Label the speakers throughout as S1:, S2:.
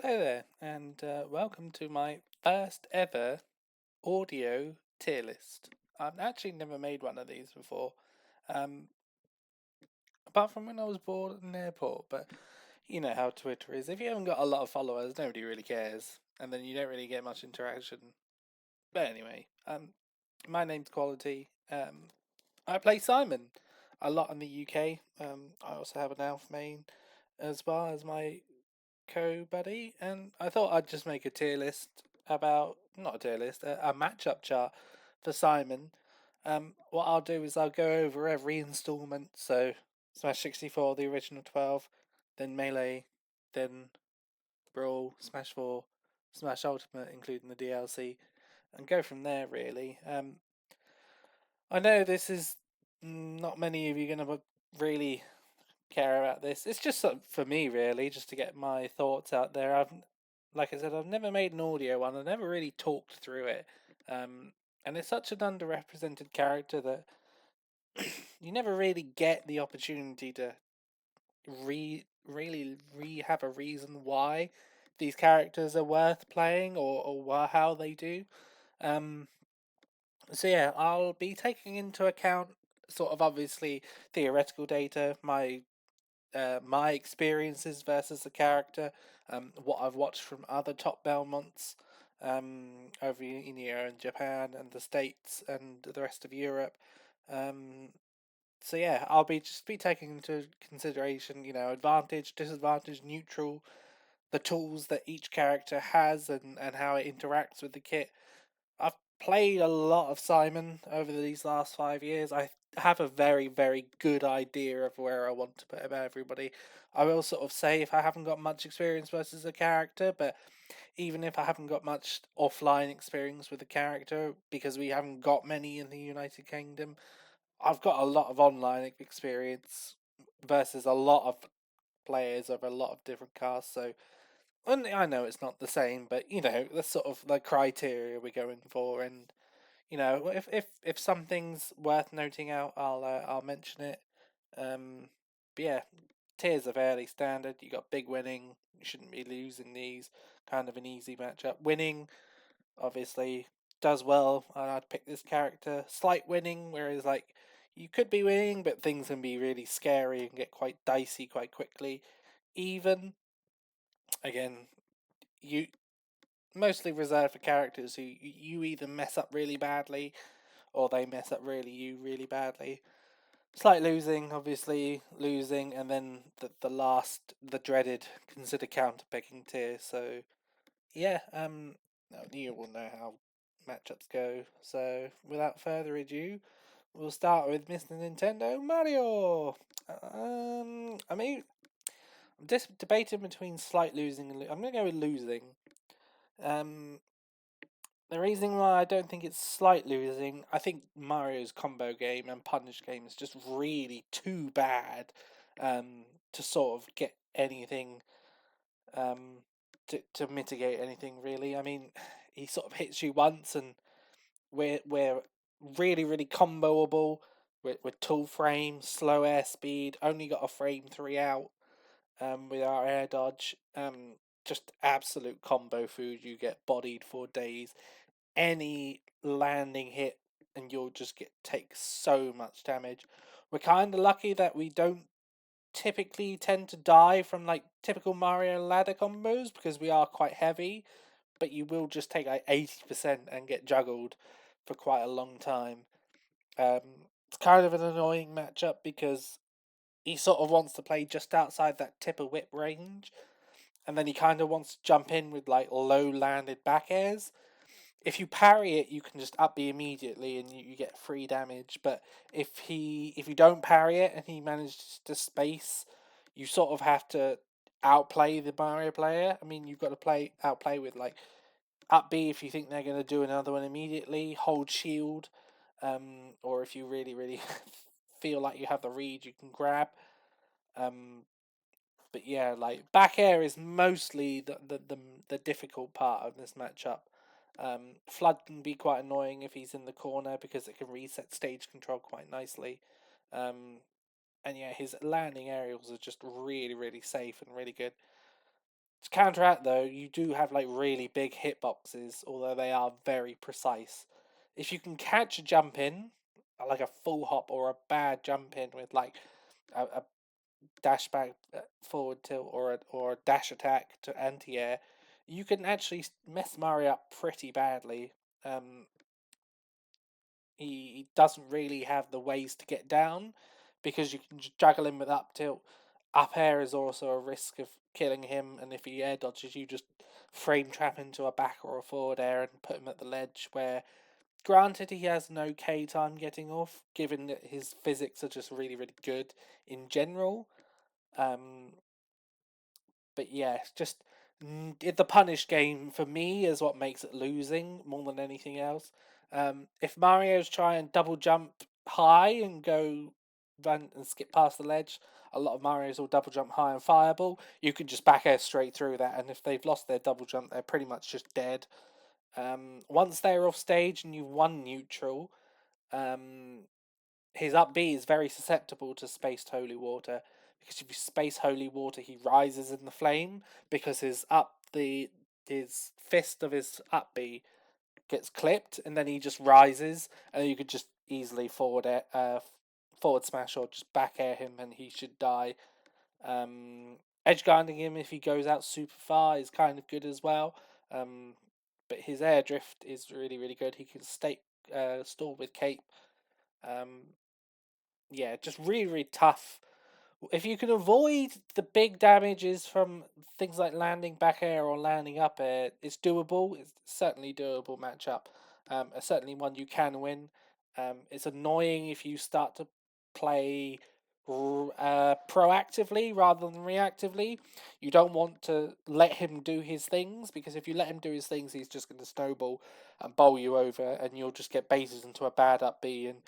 S1: Hello there, and welcome to my first ever audio tier list. I've actually never made one of these before, um, apart from when I was bored at an airport. But you know how Twitter is. If you haven't got a lot of followers, nobody really cares, and then you don't really get much interaction. But anyway, my name's Quality. I play Simon a lot in the UK. I also have an elf main as well as my co-buddy, and I thought I'd just make a tier list about, not a tier list, a matchup chart for Simon. What I'll do is I'll go over every installment, so Smash 64, the original 12, then Melee, then Brawl, Smash 4, Smash Ultimate, including the DLC, and go from there, really. I know this is not many of you going to really care about this. It's just sort of for me, really, just to get my thoughts out there. Like I said, I've never made an audio one. I've never really talked through it, and it's such an underrepresented character that you never really get the opportunity to really have a reason why these characters are worth playing or how they do. Um, so yeah, I'll be taking into account sort of obviously theoretical data, my experiences versus the character, what I've watched from other top Belmonts over in Japan and the States and the rest of Europe. Um, so yeah, I'll be just be taking into consideration, advantage, disadvantage, neutral, the tools that each character has and how it interacts with the kit. I've played a lot of Simon over these last 5 years. I have a very, very good idea of where I want to put about everybody. I will sort of say if I haven't got much experience versus a character, but even if I haven't got much offline experience with a character, because we haven't got many in the United Kingdom, I've got a lot of online experience versus a lot of players of a lot of different casts. So and I know it's not the same, but that's sort of the criteria we're going for. And if something's worth noting out, I'll mention it. Um, but yeah, tiers are fairly standard. You got big winning. You shouldn't be losing these. Kind of an easy matchup. Winning, obviously, does well. I'd pick this character. Slight winning, whereas like you could be winning, but things can be really scary and get quite dicey quite quickly. Even again, you mostly reserved for characters who you either mess up really badly or they mess up you really badly. Slight losing, obviously losing, and then the last, the dreaded consider counter picking tier. So yeah, you will know how matchups go. So without further ado, we'll start with Mr. Nintendo Mario. I mean, I'm just debating between slight losing and I'm gonna go with losing. Um, The reason why I don't think it's slight losing, I think Mario's combo game and punish game is just really too bad to sort of get anything um, to mitigate anything really. I mean, he sort of hits you once and we're really comboable with tool frame, slow air speed, only got a frame 3 out with our air dodge. Just absolute combo food. You get bodied for days. Any landing hit and you'll just get take so much damage. We're kind of lucky that we don't typically tend to die from like typical Mario ladder combos because we are quite heavy, but you will just take like 80% and get juggled for quite a long time. Um, it's kind of an annoying matchup because he sort of wants to play just outside that tip of whip range, and then he kind of wants to jump in with like low landed back airs. If you parry it, you can just up B immediately and you get free damage. But if you don't parry it and he manages to space, you sort of have to outplay the Mario player. I mean, you've got to outplay with like up B if you think they're going to do another one immediately. Hold shield, or if you really feel like you have the read, you can grab. Um, but yeah, like back air is mostly the difficult part of this matchup. Flood can be quite annoying if he's in the corner because it can reset stage control quite nicely. Um, and yeah, his landing aerials are just really safe and really good. To counteract though, you do have like really big hitboxes, although they are very precise. If you can catch a jump in, like a full hop or a bad jump in with like a dash back forward tilt or a dash attack to anti air, you can actually mess Mario up pretty badly. Um, he doesn't really have the ways to get down because you can juggle him with up tilt. Up air is also a risk of killing him, and if he air dodges, you just frame trap into a back or a forward air and put him at the ledge. Where, granted, he has an okay time getting off, given that his physics are just really, really good in general. Um, but yeah, just the punish game for me is what makes it losing more than anything else. If Mario's try and double jump high and go run and skip past the ledge, a lot of Mario's will double jump high and fireball. You can just back air straight through that, and if they've lost their double jump, they're pretty much just dead. Once they're off stage and you've won neutral, um, his up B is very susceptible to spaced holy water, because if you space holy water, he rises in the flame because his fist of his up B gets clipped, and then he just rises, and you could just easily forward smash or just back air him, and he should die. Edge guarding him if he goes out super far is kind of good as well. But his air drift is really, really good. He can stall with cape. Um, yeah, just really, really tough. If you can avoid the big damages from things like landing back air or landing up air, it's doable. It's certainly doable matchup. Certainly one you can win. It's annoying if you start to play proactively rather than reactively. You don't want to let him do his things, because if you let him do his things, he's just going to snowball and bowl you over, and you'll just get baited into a bad up B, and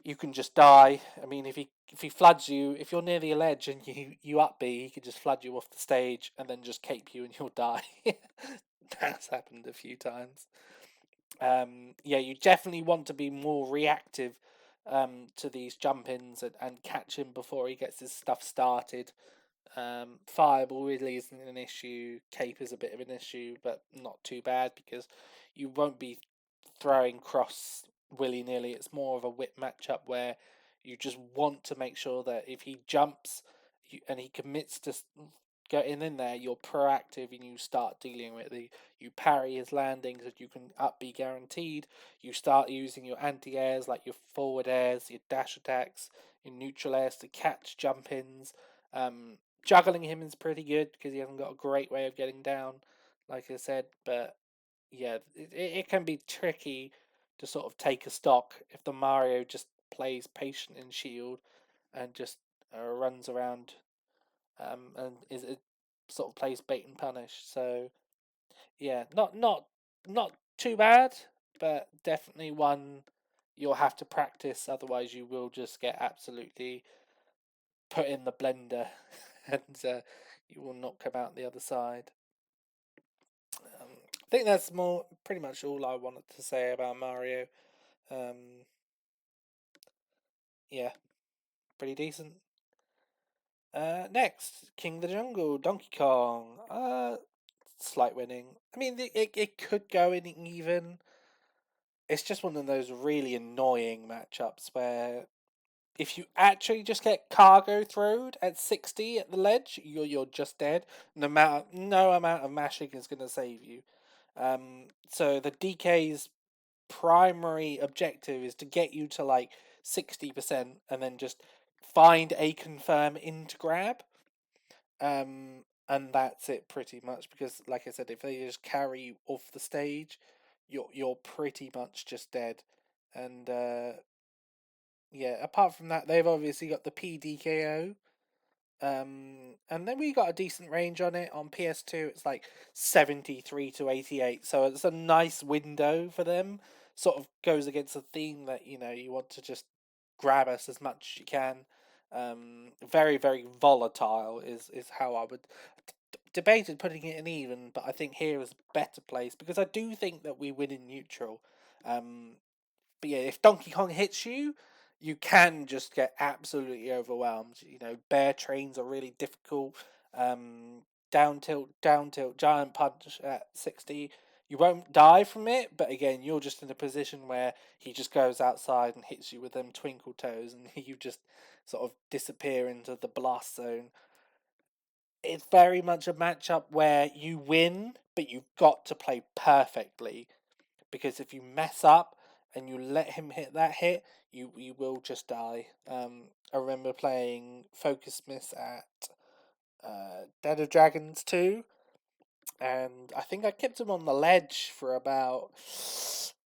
S1: you can just die. I mean, if he floods you, if you're near the ledge and you up B, he can just flood you off the stage and then just cape you and you'll die. That's happened a few times. Yeah, you definitely want to be more reactive to these jump ins and catch him before he gets his stuff started. Fireball really isn't an issue. Cape is a bit of an issue, but not too bad because you won't be throwing cross willy nilly. It's more of a whip matchup where you just want to make sure that if he jumps and he commits to getting in there, you're proactive and you start dealing with it. You parry his landings and you can up be guaranteed. You start using your anti airs, like your forward airs, your dash attacks, your neutral airs to catch jump ins. Juggling him is pretty good because he hasn't got a great way of getting down, like I said. But yeah, it can be tricky to sort of take a stock if the Mario just plays patient in shield and just runs around and is it sort of plays bait and punish. So yeah, not too bad, but definitely one you'll have to practice. Otherwise, you will just get absolutely put in the blender, and you will not come out the other side. I think that's pretty much all I wanted to say about Mario. Um, yeah, pretty decent. Next, King of the Jungle, Donkey Kong. Slight winning. I mean, it could go in even. It's just one of those really annoying matchups where if you actually just get cargo throwed at 60 at the ledge, you're just dead. No amount of mashing is going to save you. So the DK's primary objective is to get you to like 60% and then just find a confirm into grab. And that's it pretty much, because like I said, if they just carry you off the stage, you're pretty much just dead. And yeah, apart from that, they've obviously got the PDKO. And then we got a decent range on it. On PS2, it's like 73 to 88, so it's a nice window for them. Sort of goes against the theme that you want to just grab us as much as you can. Very, very volatile is how I would debated putting it in even, but I think here is a better place because I do think that we win in neutral. But yeah, if Donkey Kong hits you, you can just get absolutely overwhelmed. Bear trains are really difficult. down tilt, giant punch at 60. You won't die from it, but again, you're just in a position where he just goes outside and hits you with them twinkle toes, and you just sort of disappear into the blast zone. It's very much a matchup where you win, but you've got to play perfectly, because if you mess up and you let him hit that hit, you will just die. I remember playing Focus Miss at Dead of Dragons 2, and I think I kept him on the ledge for about.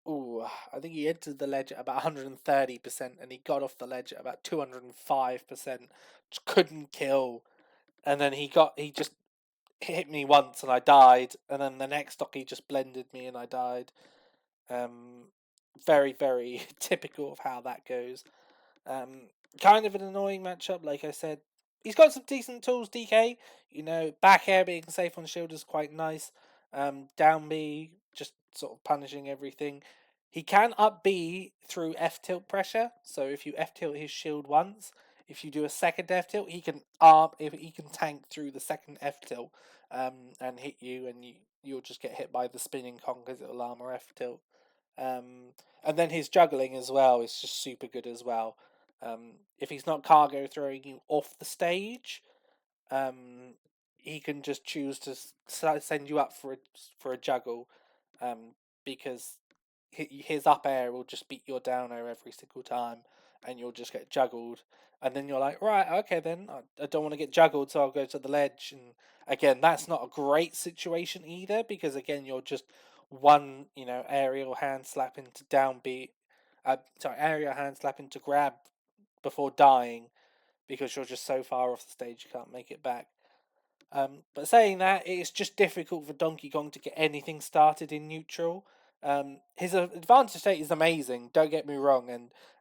S1: Ooh, I think he entered the ledge at about 130%, and he got off the ledge at about 205%. Just couldn't kill, and then he just hit me once and I died, and then the next stock he just blended me and I died. Um, Very, very typical of how that goes. Um, Kind of an annoying matchup, like I said. He's got some decent tools, DK. Back air being safe on shield is quite nice. Down B, just sort of punishing everything. He can up B through F tilt pressure. So if you F tilt his shield once, if you do a second F tilt, he can tank through the second F tilt, and hit you, and you'll just get hit by the spinning Kong because it'll armor F tilt. And then his juggling as well is just super good as well. If he's not cargo throwing you off the stage, he can just choose to send you up for a juggle, because his up air will just beat your down air every single time, and you'll just get juggled. And then you're like, right, okay, then I don't want to get juggled, so I'll go to the ledge. And again, that's not a great situation either, because again, you're just one, aerial hand slap into downbeat. Aerial hand slap into grab before dying, because you're just so far off the stage you can't make it back. But saying that, it's just difficult for Donkey Kong to get anything started in neutral. His advantage state is amazing, don't get me wrong,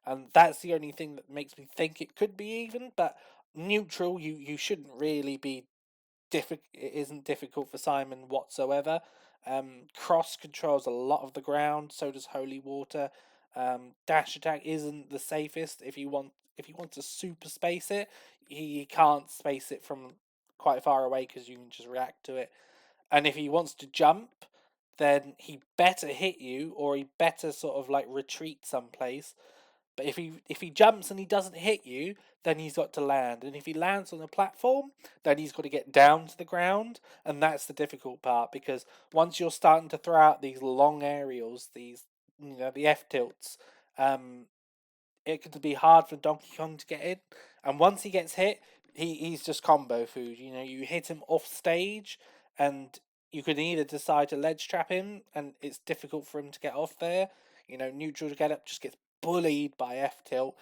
S1: and that's the only thing that makes me think it could be even. But neutral, you shouldn't really be it isn't difficult for Simon whatsoever. Cross controls a lot of the ground, so does Holy Water. Dash attack isn't the safest if you want to super space it. He can't space it from quite far away because you can just react to it. And if he wants to jump, then he better hit you, or he better sort of like retreat someplace. But if he jumps and he doesn't hit you, then he's got to land. And if he lands on a platform, then he's got to get down to the ground, and that's the difficult part, because once you're starting to throw out these long aerials, these the F tilts, it could be hard for Donkey Kong to get in. And once he gets hit, he's just combo food. You hit him off stage, and you can either decide to ledge trap him, and it's difficult for him to get off there. Neutral to get up just gets bullied by F tilt.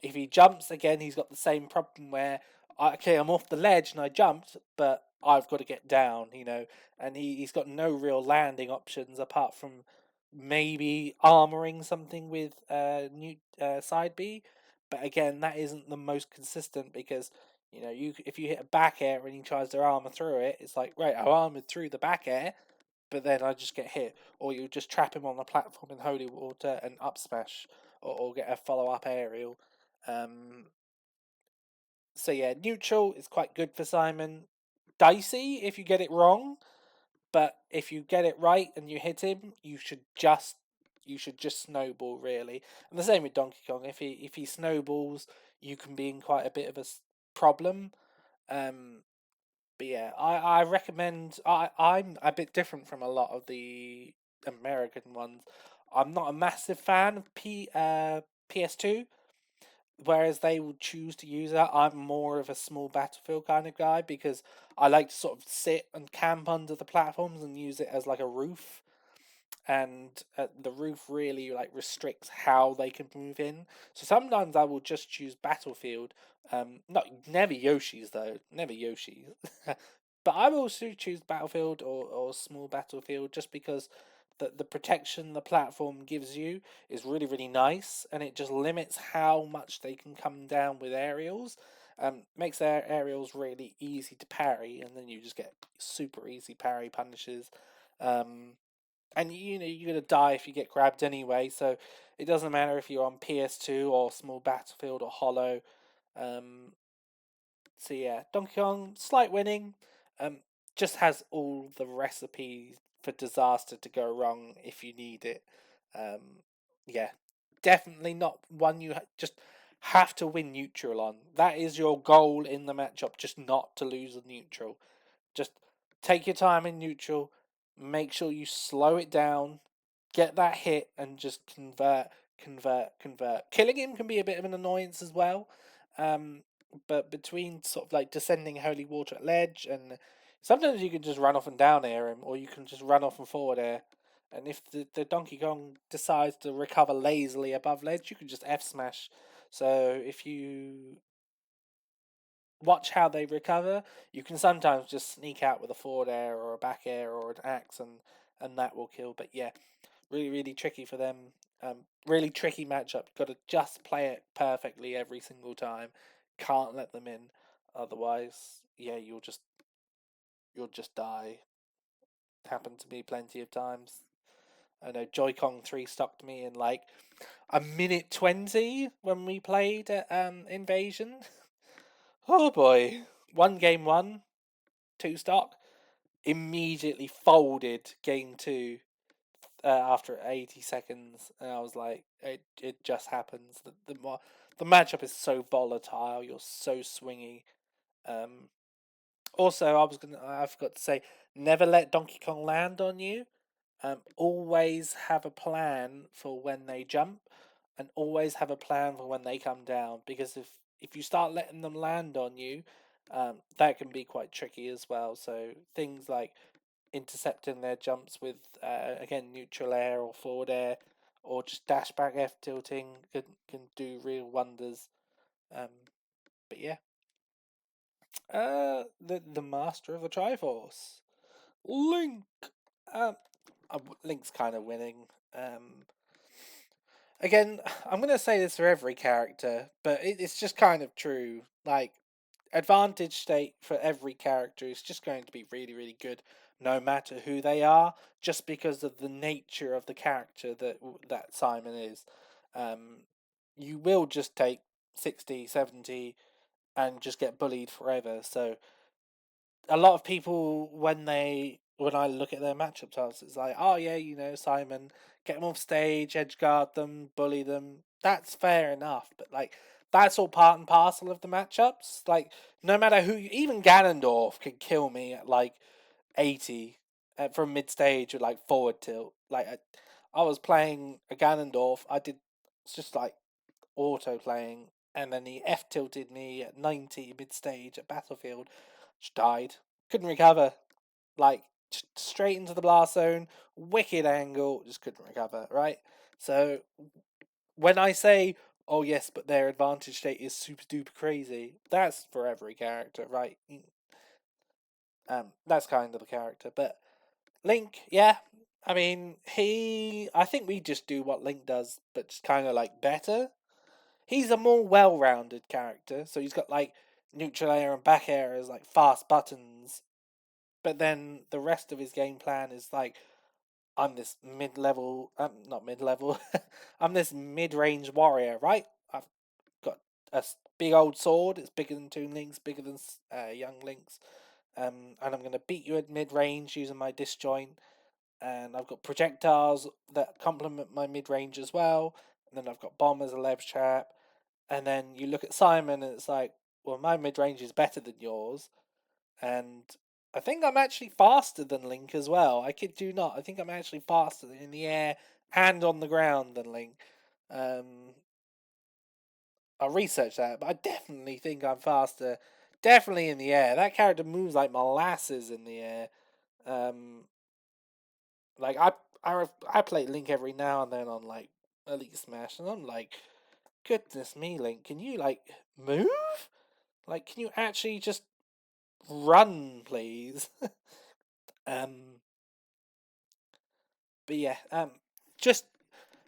S1: If he jumps again, he's got the same problem where, okay, I'm off the ledge and I jumped, but I've got to get down. And he's got no real landing options apart from maybe armoring something with new side B. But again, that isn't the most consistent, because if you hit a back air and he tries to armor through it, it's like, right, I armored through the back air, but then I just get hit. Or you just trap him on the platform in Holy Water and up smash, or get a follow up aerial. So yeah, neutral is quite good for Simon. Dicey if you get it wrong, but if you get it right and you hit him, you should just snowball, really. And the same with Donkey Kong. If he snowballs, you can be in quite a bit of a problem. Um, but yeah, I recommend. I'm a bit different from a lot of the American ones. I'm not a massive fan of PS2, whereas they would choose to use that. I'm more of a small battlefield kind of guy, because I like to sort of sit and camp under the platforms and use it as like a roof. And the roof really like restricts how they can move in. So sometimes I will just choose battlefield. Not never Yoshi's though, never Yoshi's. But I will also choose battlefield, or small battlefield, just because the protection the platform gives you is really, really nice, and it just limits how much they can come down with aerials. Makes their aerials really easy to parry, and then you just get super easy parry punishes. And you're gonna die if you get grabbed anyway, so it doesn't matter if you're on PS2 or small battlefield or Hollow. So yeah, Donkey Kong slight winning. just has all the recipes for disaster to go wrong if you need it. Yeah, definitely not one you just have to win neutral on. That is your goal in the matchup, just not to lose a neutral. Just take your time in neutral, make sure you slow it down, get that hit, and just convert. Killing him can be a bit of an annoyance as well. Um, but between sort of like descending holy water at ledge, and sometimes you can just run off and down air him, or you can just run off and forward air. And if the Donkey Kong decides to recover lazily above ledge, you can just F smash. So if you watch how they recover, you can sometimes just sneak out with a forward air or a back air or an axe, and that will kill. But yeah, really tricky for them. Really tricky matchup. Got to just play it perfectly every single time. Can't let them in, otherwise, yeah, you'll just die. Happened to me plenty of times. I know Joy-Con 3 stocked me in like a minute 20 when we played at Invasion. Oh boy. One game one, two stock. Immediately folded game two after 80 seconds. And I was like, it just happens. The matchup is so volatile. You're so swingy. Um, Also, I forgot to say, never let Donkey Kong land on you. Always have a plan for when they jump, and always have a plan for when they come down. Because if you start letting them land on you, that can be quite tricky as well. So things like intercepting their jumps with again neutral air or forward air, or just dash back F tilting can do real wonders. Um, but yeah, the master of the Triforce, Link. Um, Link's kind of winning. Um, Again, I'm gonna say this for every character, but it's just kind of true. Like, advantage state for every character is just going to be really good, no matter who they are, just because of the nature of the character that Simon is. Um, you will just take 60, 70, and just get bullied forever. So a lot of people when I look at their matchup tiles, it's like, oh yeah, Simon, get them off stage, edge guard them, bully them. That's fair enough, but like that's all part and parcel of the matchups. Like no matter who, even Ganondorf can kill me at like 80 from mid stage with like forward tilt. Like I was playing a Ganondorf, I did it's just like auto playing, and then he F tilted me at 90 mid stage at Battlefield. Just died. Couldn't recover. Like, straight into the blast zone, wicked angle, just couldn't recover, right? So, when I say, oh yes, but their advantage state is super duper crazy, that's for every character, right? That's kind of the character. But Link, yeah, I mean, I think we just do what Link does, but just kind of like better. He's a more well-rounded character, so he's got like neutral air and back air as like fast buttons, but then the rest of his game plan is like, I'm this mid-level, not mid-level, I'm this mid-range warrior, right? I've got a big old sword. It's bigger than Toon Link's, bigger than Young Link's, and I'm gonna beat you at mid-range using my disjoint. And I've got projectiles that complement my mid-range as well. And then I've got bomb as a lev trap. And then you look at Simon, and it's like, well, my mid-range is better than yours, and I think I'm actually faster than Link as well. I kid you not. I think I'm actually faster in the air and on the ground than Link. Um, I'll research that, but I definitely think I'm faster. Definitely in the air. That character moves like molasses in the air. Um, like I play Link every now and then on like Elite Smash, and I'm like, goodness me, Link, can you like move? Like, can you actually just run, please? um, But yeah, just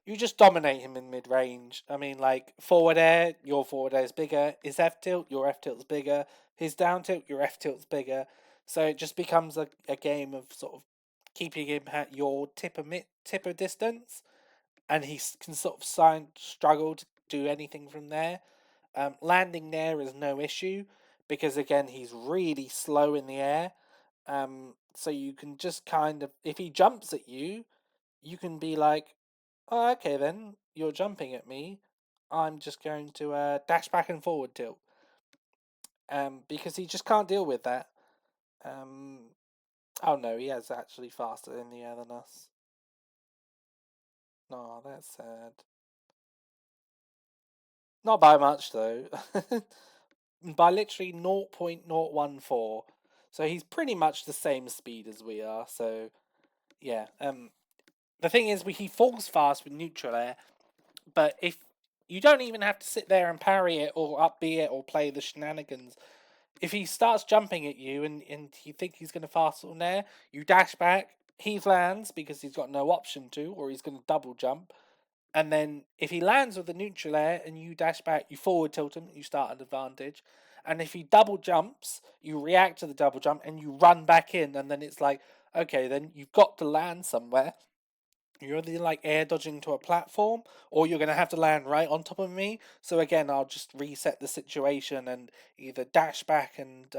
S1: you just dominate him in mid range. I mean, like forward air, your forward air is bigger. His F tilt, your F tilt's bigger. His down tilt, your F tilt's bigger. So it just becomes a game of sort of keeping him at your tipper distance, and he can sort of struggle to do anything from there. Landing there is no issue because again he's really slow in the air, So you can just kind of, if he jumps at you, you can be like, oh, okay then, you're jumping at me. I'm just going to dash back and forward tilt. Because he just can't deal with that. Um, oh no, he is actually faster in the air than us. No, that's sad. Not by much though. By literally 0.014. So he's pretty much the same speed as we are. So yeah. The thing is, he falls fast with neutral air, but if you don't even have to sit there and parry it or up B it or play the shenanigans. If he starts jumping at you and you think he's going to fast on air, you dash back. He lands because he's got no option to, or he's going to double jump. And then if he lands with the neutral air and you dash back, you forward tilt him, you start an advantage. And if he double jumps, you react to the double jump and you run back in. And then it's like, okay, then you've got to land somewhere. You're either like air dodging to a platform, or you're going to have to land right on top of me. So again, I'll just reset the situation and either dash back and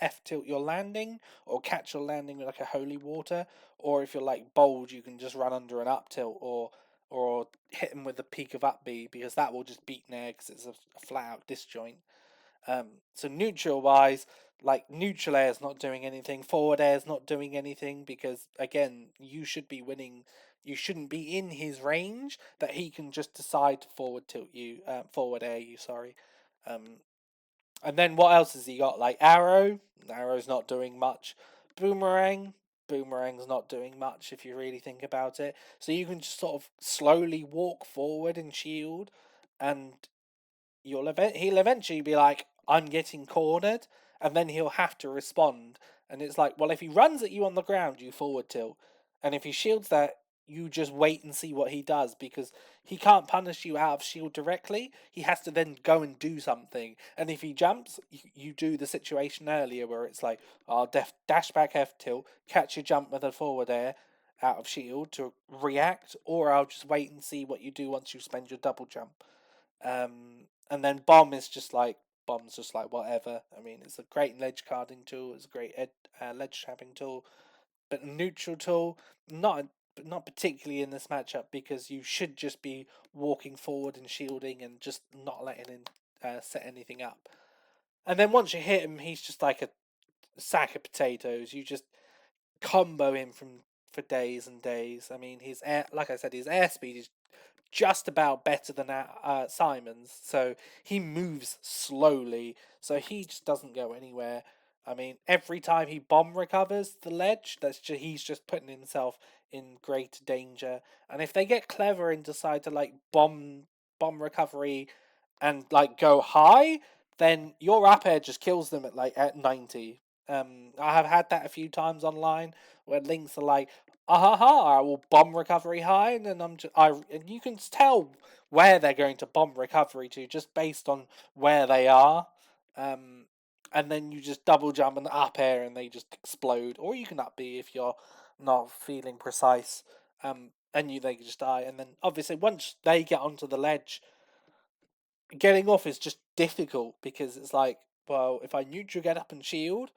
S1: F tilt your landing, or catch your landing with like a holy water. Or if you're like bold, you can just run under an up tilt, or hit him with the peak of up B, because that will just beat Nair because it's a flat out disjoint. So neutral wise, like neutral air is not doing anything, forward air is not doing anything, because again, you should be winning. You shouldn't be in his range that he can just decide to forward tilt you, forward air you. Sorry. Um, and then what else has he got? Like arrow. Arrow's not doing much. Boomerang. Boomerang's not doing much if you really think about it. So you can just sort of slowly walk forward and shield, and he'll eventually be like, I'm getting cornered, and then he'll have to respond. And it's like, well, if he runs at you on the ground, you forward tilt, and if he shields that, you just wait and see what he does, because he can't punish you out of shield directly. He has to then go and do something. And if he jumps, you do the situation earlier where it's like, I'll dash back F tilt, catch your jump with a forward air out of shield to react, or I'll just wait and see what you do once you spend your double jump. And then bomb's just like whatever. I mean, it's a great ledge carding tool. It's a great ledge trapping tool, but neutral tool not particularly in this matchup, because you should just be walking forward and shielding and just not letting him set anything up. And then once you hit him, he's just like a sack of potatoes. You just combo him for days and days. I mean, his air, like I said, his airspeed is just about better than Simon's. So he moves slowly, so he just doesn't go anywhere. I mean, every time he bomb recovers the ledge, he's just putting himself in great danger. And if they get clever and decide to like bomb recovery and like go high, then your up air just kills them at 90. I have had that a few times online where links are like, I will bomb recovery high, and then and you can tell where they're going to bomb recovery to just based on where they are. Um, and then you just double jump and up air, and they just explode. Or you can up B if you're not feeling precise. And they just die. And then obviously once they get onto the ledge, getting off is just difficult, because it's like, well, if I neutral get up and shield,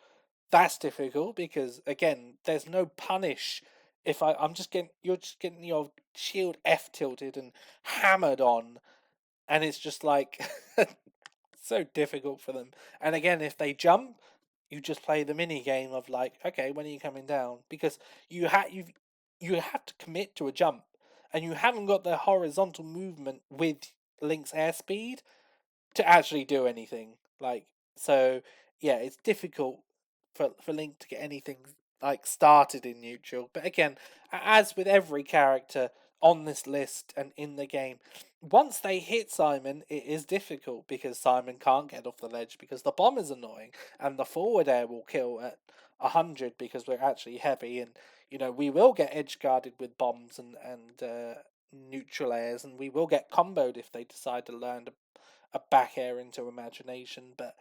S1: that's difficult, because again, there's no punish. If I'm just getting, you're just getting your shield F tilted and hammered on, and it's just like so difficult for them. And again, if they jump, you just play the mini game of like, okay, when are you coming down? Because you have to commit to a jump, and you haven't got the horizontal movement with Link's airspeed to actually do anything. Like, so yeah, it's difficult for Link to get anything like started in neutral. But again, as with every character on this list and in the game, once they hit Simon, it is difficult, because Simon can't get off the ledge because the bomb is annoying, and the forward air will kill at 100 because we're actually heavy, and we will get edge guarded with bombs and neutral airs, and we will get comboed if they decide to learn a back air into imagination. But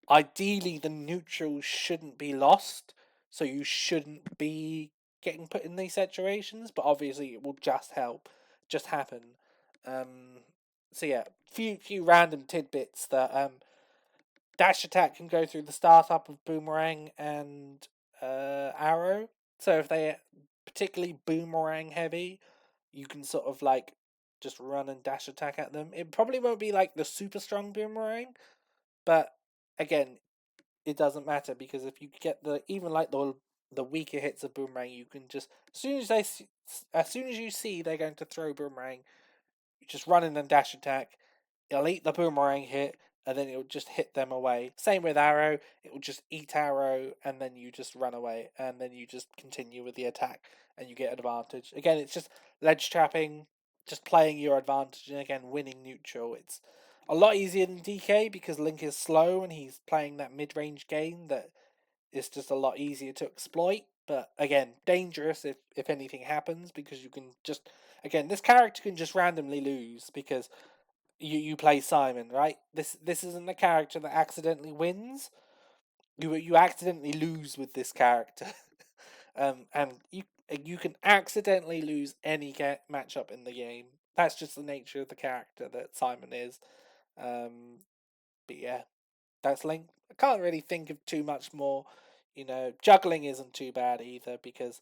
S1: ideally, the neutral shouldn't be lost, so you shouldn't be getting put in these situations. But obviously, it will just happen. Um, so yeah, few random tidbits that dash attack can go through the startup of boomerang, and arrow. So if they're particularly boomerang heavy, you can sort of like just run and dash attack at them. It probably won't be like the super strong boomerang, but again, it doesn't matter because if you get the even like the weaker hits of boomerang, you can just as soon as you see they're going to throw boomerang, you just run in and dash attack. It'll eat the boomerang hit, and then it'll just hit them away. Same with arrow; it will just eat arrow, and then you just run away, and then you just continue with the attack, and you get advantage. Again, it's just ledge trapping, just playing your advantage, and again winning neutral. It's a lot easier than DK because Link is slow and he's playing that mid-range game that is just a lot easier to exploit. But again, dangerous if anything happens because you can just again this character can just randomly lose because you play Simon, right? This isn't a character that accidentally wins. You accidentally lose with this character, and you can accidentally lose any matchup in the game. That's just the nature of the character that Simon is. Um, but yeah, that's Link. I can't really think of too much more. Juggling isn't too bad either because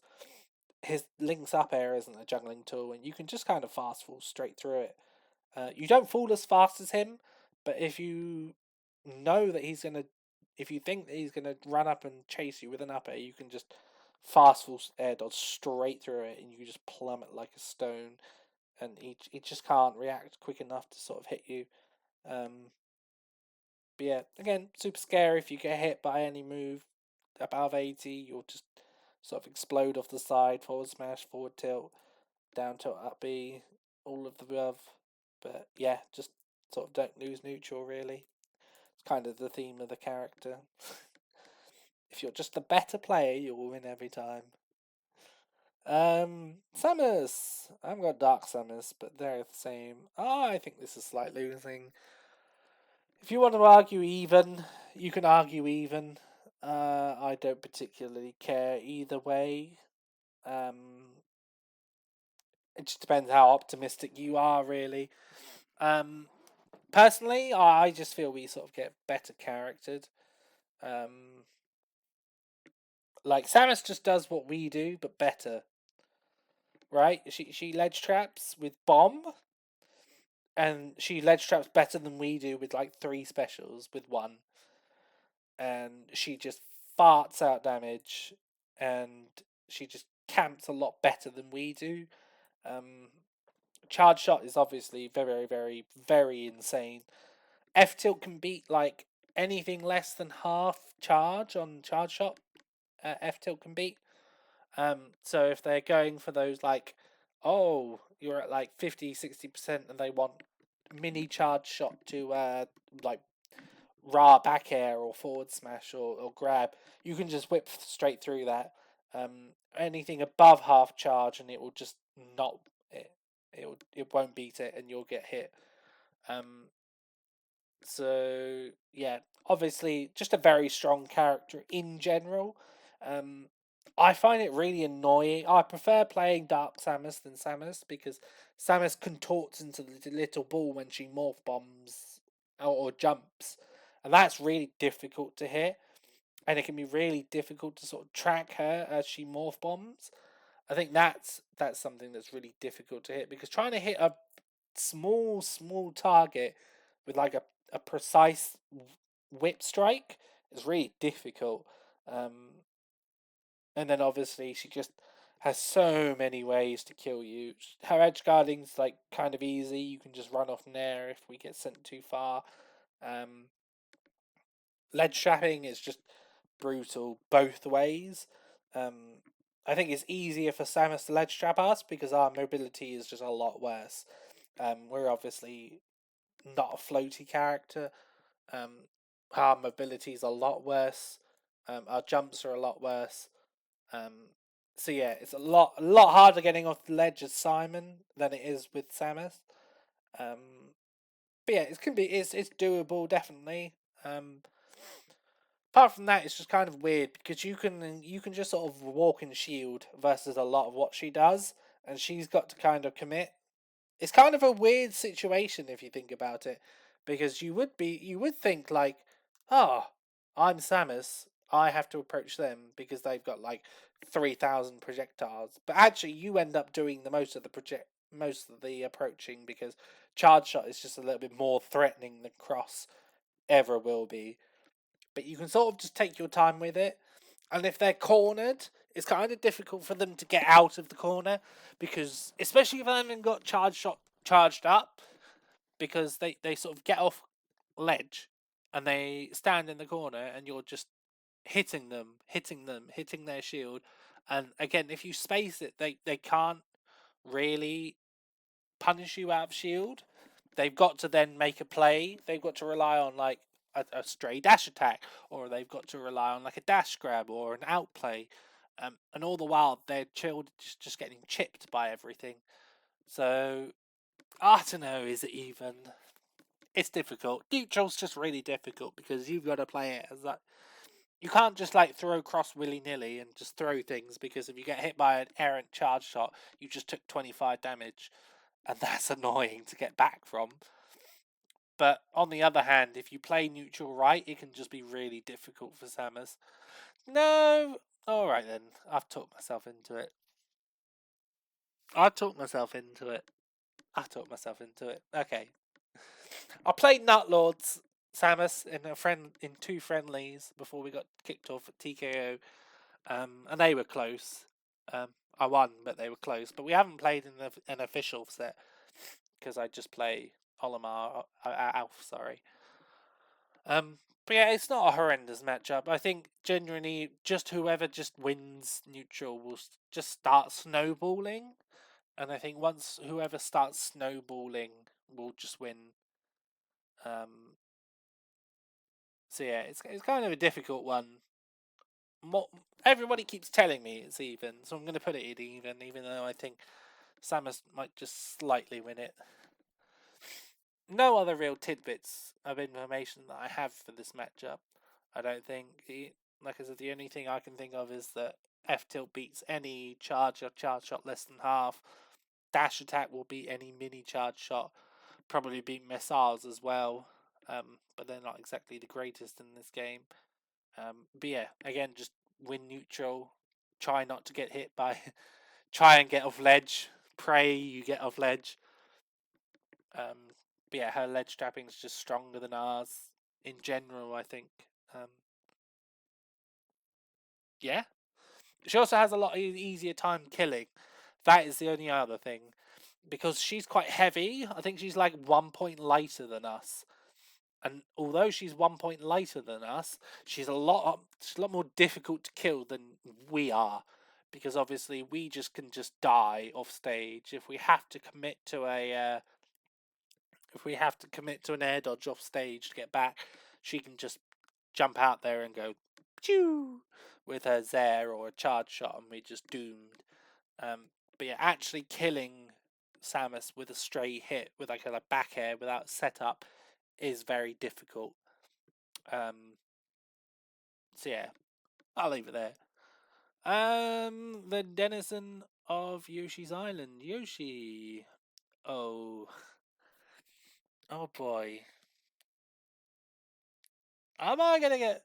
S1: his Link's up air isn't a juggling tool, and you can just kind of fast fall straight through it. You don't fall as fast as him, but if you know that if you think that he's gonna run up and chase you with an up air, you can just fast fall air dodge straight through it, and you just plummet like a stone, and he just can't react quick enough to sort of hit you. Um, but yeah, again, super scary if you get hit by any move above 80, you'll just sort of explode off the side, forward smash, forward tilt, down tilt, up B, all of the above. But yeah, just sort of don't lose neutral really. It's kind of the theme of the character. If you're just a better player, you'll win every time. Samus. I haven't got Dark Samus, but they're the same. Oh, I think this is slight losing. If you want to argue even, you can argue even. I don't particularly care either way. It just depends how optimistic you are, really. Personally, I just feel we sort of get better charactered. Like Samus just does what we do, but better, right? She ledge traps with bomb, and she ledge traps better than we do with like 3 specials with 1, and she just farts out damage, and she just camps a lot better than we do. Um, Charge shot is obviously very, very, very insane. F tilt can beat like anything less than half charge on charge shot. F tilt can beat. So if they're going for those like, oh, you're at like 50-60% and they want mini charge shot to like raw back air or forward smash or grab, you can just whip straight through that. Anything above half charge and it will just not it won't beat it and you'll get hit. So yeah, obviously just a very strong character in general. I find it really annoying. I prefer playing Dark Samus than Samus because Samus contorts into the little ball when she morph bombs or jumps, and that's really difficult to hit. And it can be really difficult to sort of track her as she morph bombs. I think that's something that's really difficult to hit because trying to hit a small target with like a precise whip strike is really difficult. And then obviously she just has so many ways to kill you. Her edge guarding's like kind of easy. You can just run off Nair if we get sent too far. Um, Ledge trapping is just brutal both ways. Um, I think it's easier for Samus to ledge trap us because our mobility is just a lot worse. We're obviously not a floaty character. Um, our mobility is a lot worse. Our jumps are a lot worse. Um, so yeah, it's a lot harder getting off the ledge as Simon than it is with Samus. But yeah, it's doable definitely. Apart from that, it's just kind of weird because you can just sort of walk and shield versus a lot of what she does, and she's got to kind of commit. It's kind of a weird situation if you think about it, because you would think like, oh, I'm Samus, I have to approach them because they've got like 3,000 projectiles. But actually, you end up doing the most of the approaching because charge shot is just a little bit more threatening than cross ever will be. But you can sort of just take your time with it. And if they're cornered, it's kind of difficult for them to get out of the corner because, especially if they haven't got charge shot charged up, because they sort of get off ledge and they stand in the corner and you're just hitting them, hitting their shield. And again, if you space it, they can't really punish you out of shield. They've got to then make a play. They've got to rely on like a stray dash attack, or they've got to rely on like a dash grab or an outplay. And all the while they're chilled, just getting chipped by everything. So I don't know, is it even? It's difficult. Neutral's just really difficult because you've got to play it as that. You can't just like throw cross willy nilly and just throw things because if you get hit by an errant charge shot, you just took 25 damage, and that's annoying to get back from. But on the other hand, if you play neutral right, it can just be really difficult for Samus. No, all right then. I've talked myself into it. I talked myself into it. Okay. I played Nutlords Samus in two friendlies before we got kicked off at TKO, and they were close. I won, but they were close. But we haven't played in an official set because I just play Olimar Alf. Sorry. But yeah, it's not a horrendous matchup. I think genuinely, just whoever just wins neutral will just start snowballing, and I think once whoever starts snowballing will just win. So yeah, it's kind of a difficult one. Everybody keeps telling me it's even, so I'm going to put it at even though I think Samus might just slightly win it. No other real tidbits of information that I have for this matchup. I don't think. Like I said, the only thing I can think of is that F tilt beats any charge or charge shot less than half. Dash attack will beat any mini charge shot. Probably beat missiles as well. But they're not exactly the greatest in this game. But yeah, again, just win neutral. Try not to get hit by. Try and get off ledge. Pray you get off ledge. But yeah, her ledge trapping is just stronger than ours in general, I think. Yeah. She also has a lot easier time killing. That is the only other thing. Because she's quite heavy, I think she's like 1 point lighter than us. And although she's 1 point lighter than us, she's a lot more difficult to kill than we are. Because obviously we can just die off stage. If we have to commit to an air dodge off stage to get back, she can just jump out there and go pew with her Zair or a charge shot, and we're just doomed. But yeah, actually killing Samus with a stray hit with like a back air without setup is very difficult. So yeah, I'll leave it there. The denizen of Yoshi's Island, Yoshi. Oh boy. Am I gonna get?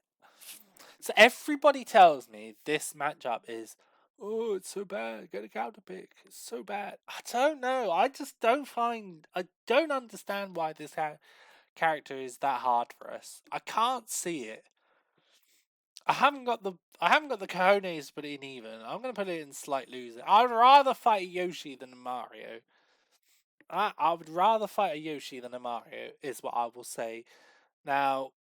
S1: So everybody tells me this matchup is, oh, it's so bad. Get a counter pick. It's so bad. I don't know. I just don't find. I don't understand why this character is that hard for us. I can't see it. I haven't got the cojones to put it in even. I'm gonna put it in slight loser. I'd rather fight a Yoshi than a Mario. I would rather fight a Yoshi than a Mario, is what I will say. Now,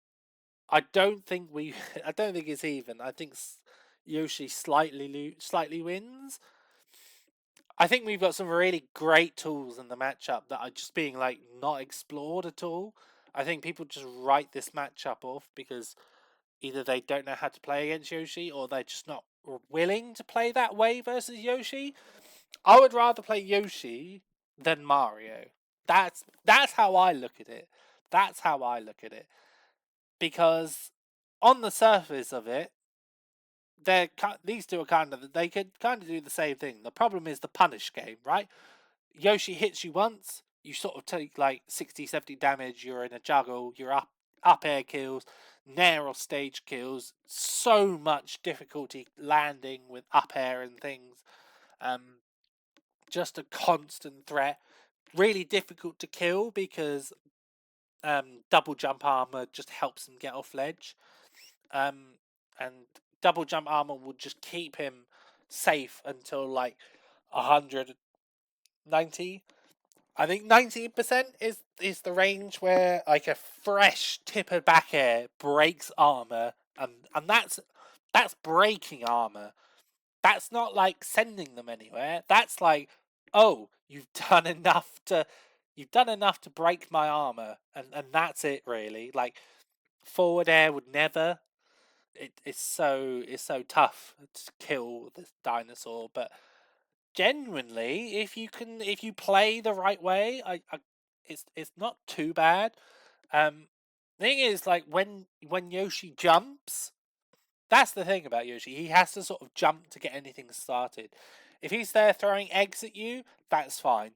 S1: I don't think it's even. I think Yoshi slightly wins. I think we've got some really great tools in the matchup that are just being like not explored at all. I think people just write this matchup off because either they don't know how to play against Yoshi or they're just not willing to play that way versus Yoshi. I would rather play Yoshi than Mario. That's how I look at it. That's how I look at it. Because on the surface of it, these two are they could kind of do the same thing. The problem is the punish game, right? Yoshi hits you once, you sort of take like 60, 70 damage, you're in a juggle, you're up air kills, nair or stage kills, so much difficulty landing with up air and things. Just a constant threat. Really difficult to kill because double jump armor just helps him get off ledge. And double jump armor will just keep him safe until like 190. I think 90% is the range where like a fresh tip of back air breaks armor, and that's breaking armor. That's not like sending them anywhere. That's like, oh, you've done enough to break my armor, and that's it really. Like forward air would never. It's so tough to kill this dinosaur, but genuinely, if you play the right way, it's not too bad. Thing is, like when Yoshi jumps, that's the thing about Yoshi. He has to sort of jump to get anything started. If he's there throwing eggs at you, that's fine.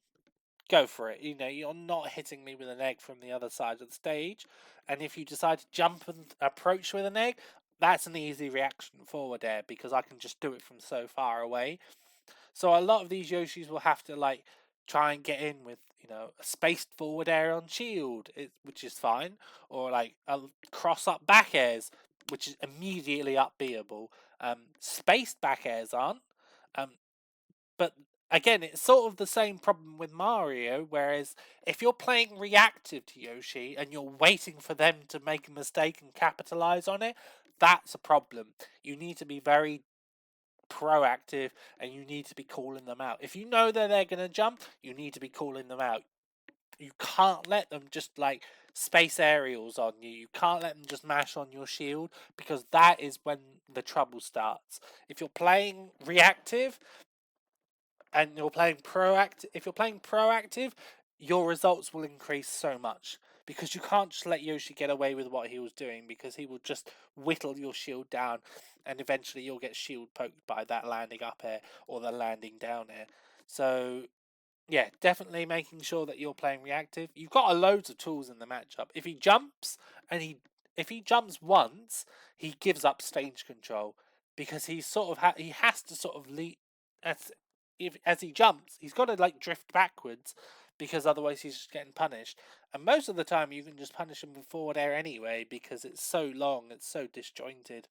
S1: Go for it. You know, you're not hitting me with an egg from the other side of the stage. And if you decide to jump and approach with an egg, that's an easy reaction forward air because I can just do it from so far away. So a lot of these Yoshis will have to like try and get in with a spaced forward air on shield, which is fine, or like a cross up back airs, which is immediately up beatable. Spaced back airs aren't. Um, but again, it's sort of the same problem with Mario. Whereas if you're playing reactive to Yoshi and you're waiting for them to make a mistake and capitalize on it, that's a problem. You need to be very proactive and you need to be calling them out. If you know that they're going to jump, you need to be calling them out. You can't let them just like space aerials on you. You can't let them just mash on your shield because that is when the trouble starts. If you're playing reactive and if you're playing proactive, your results will increase so much because you can't just let Yoshi get away with what he was doing because he will just whittle your shield down and eventually you'll get shield poked by that landing up air or the landing down air. So yeah, definitely making sure that you're playing reactive. You've got a loads of tools in the matchup. If he jumps if he jumps once, he gives up stage control because he sort of he has to sort of lead as as he jumps. He's got to like drift backwards because otherwise he's just getting punished. And most of the time you can just punish him with forward air anyway because it's so long, it's so disjointed.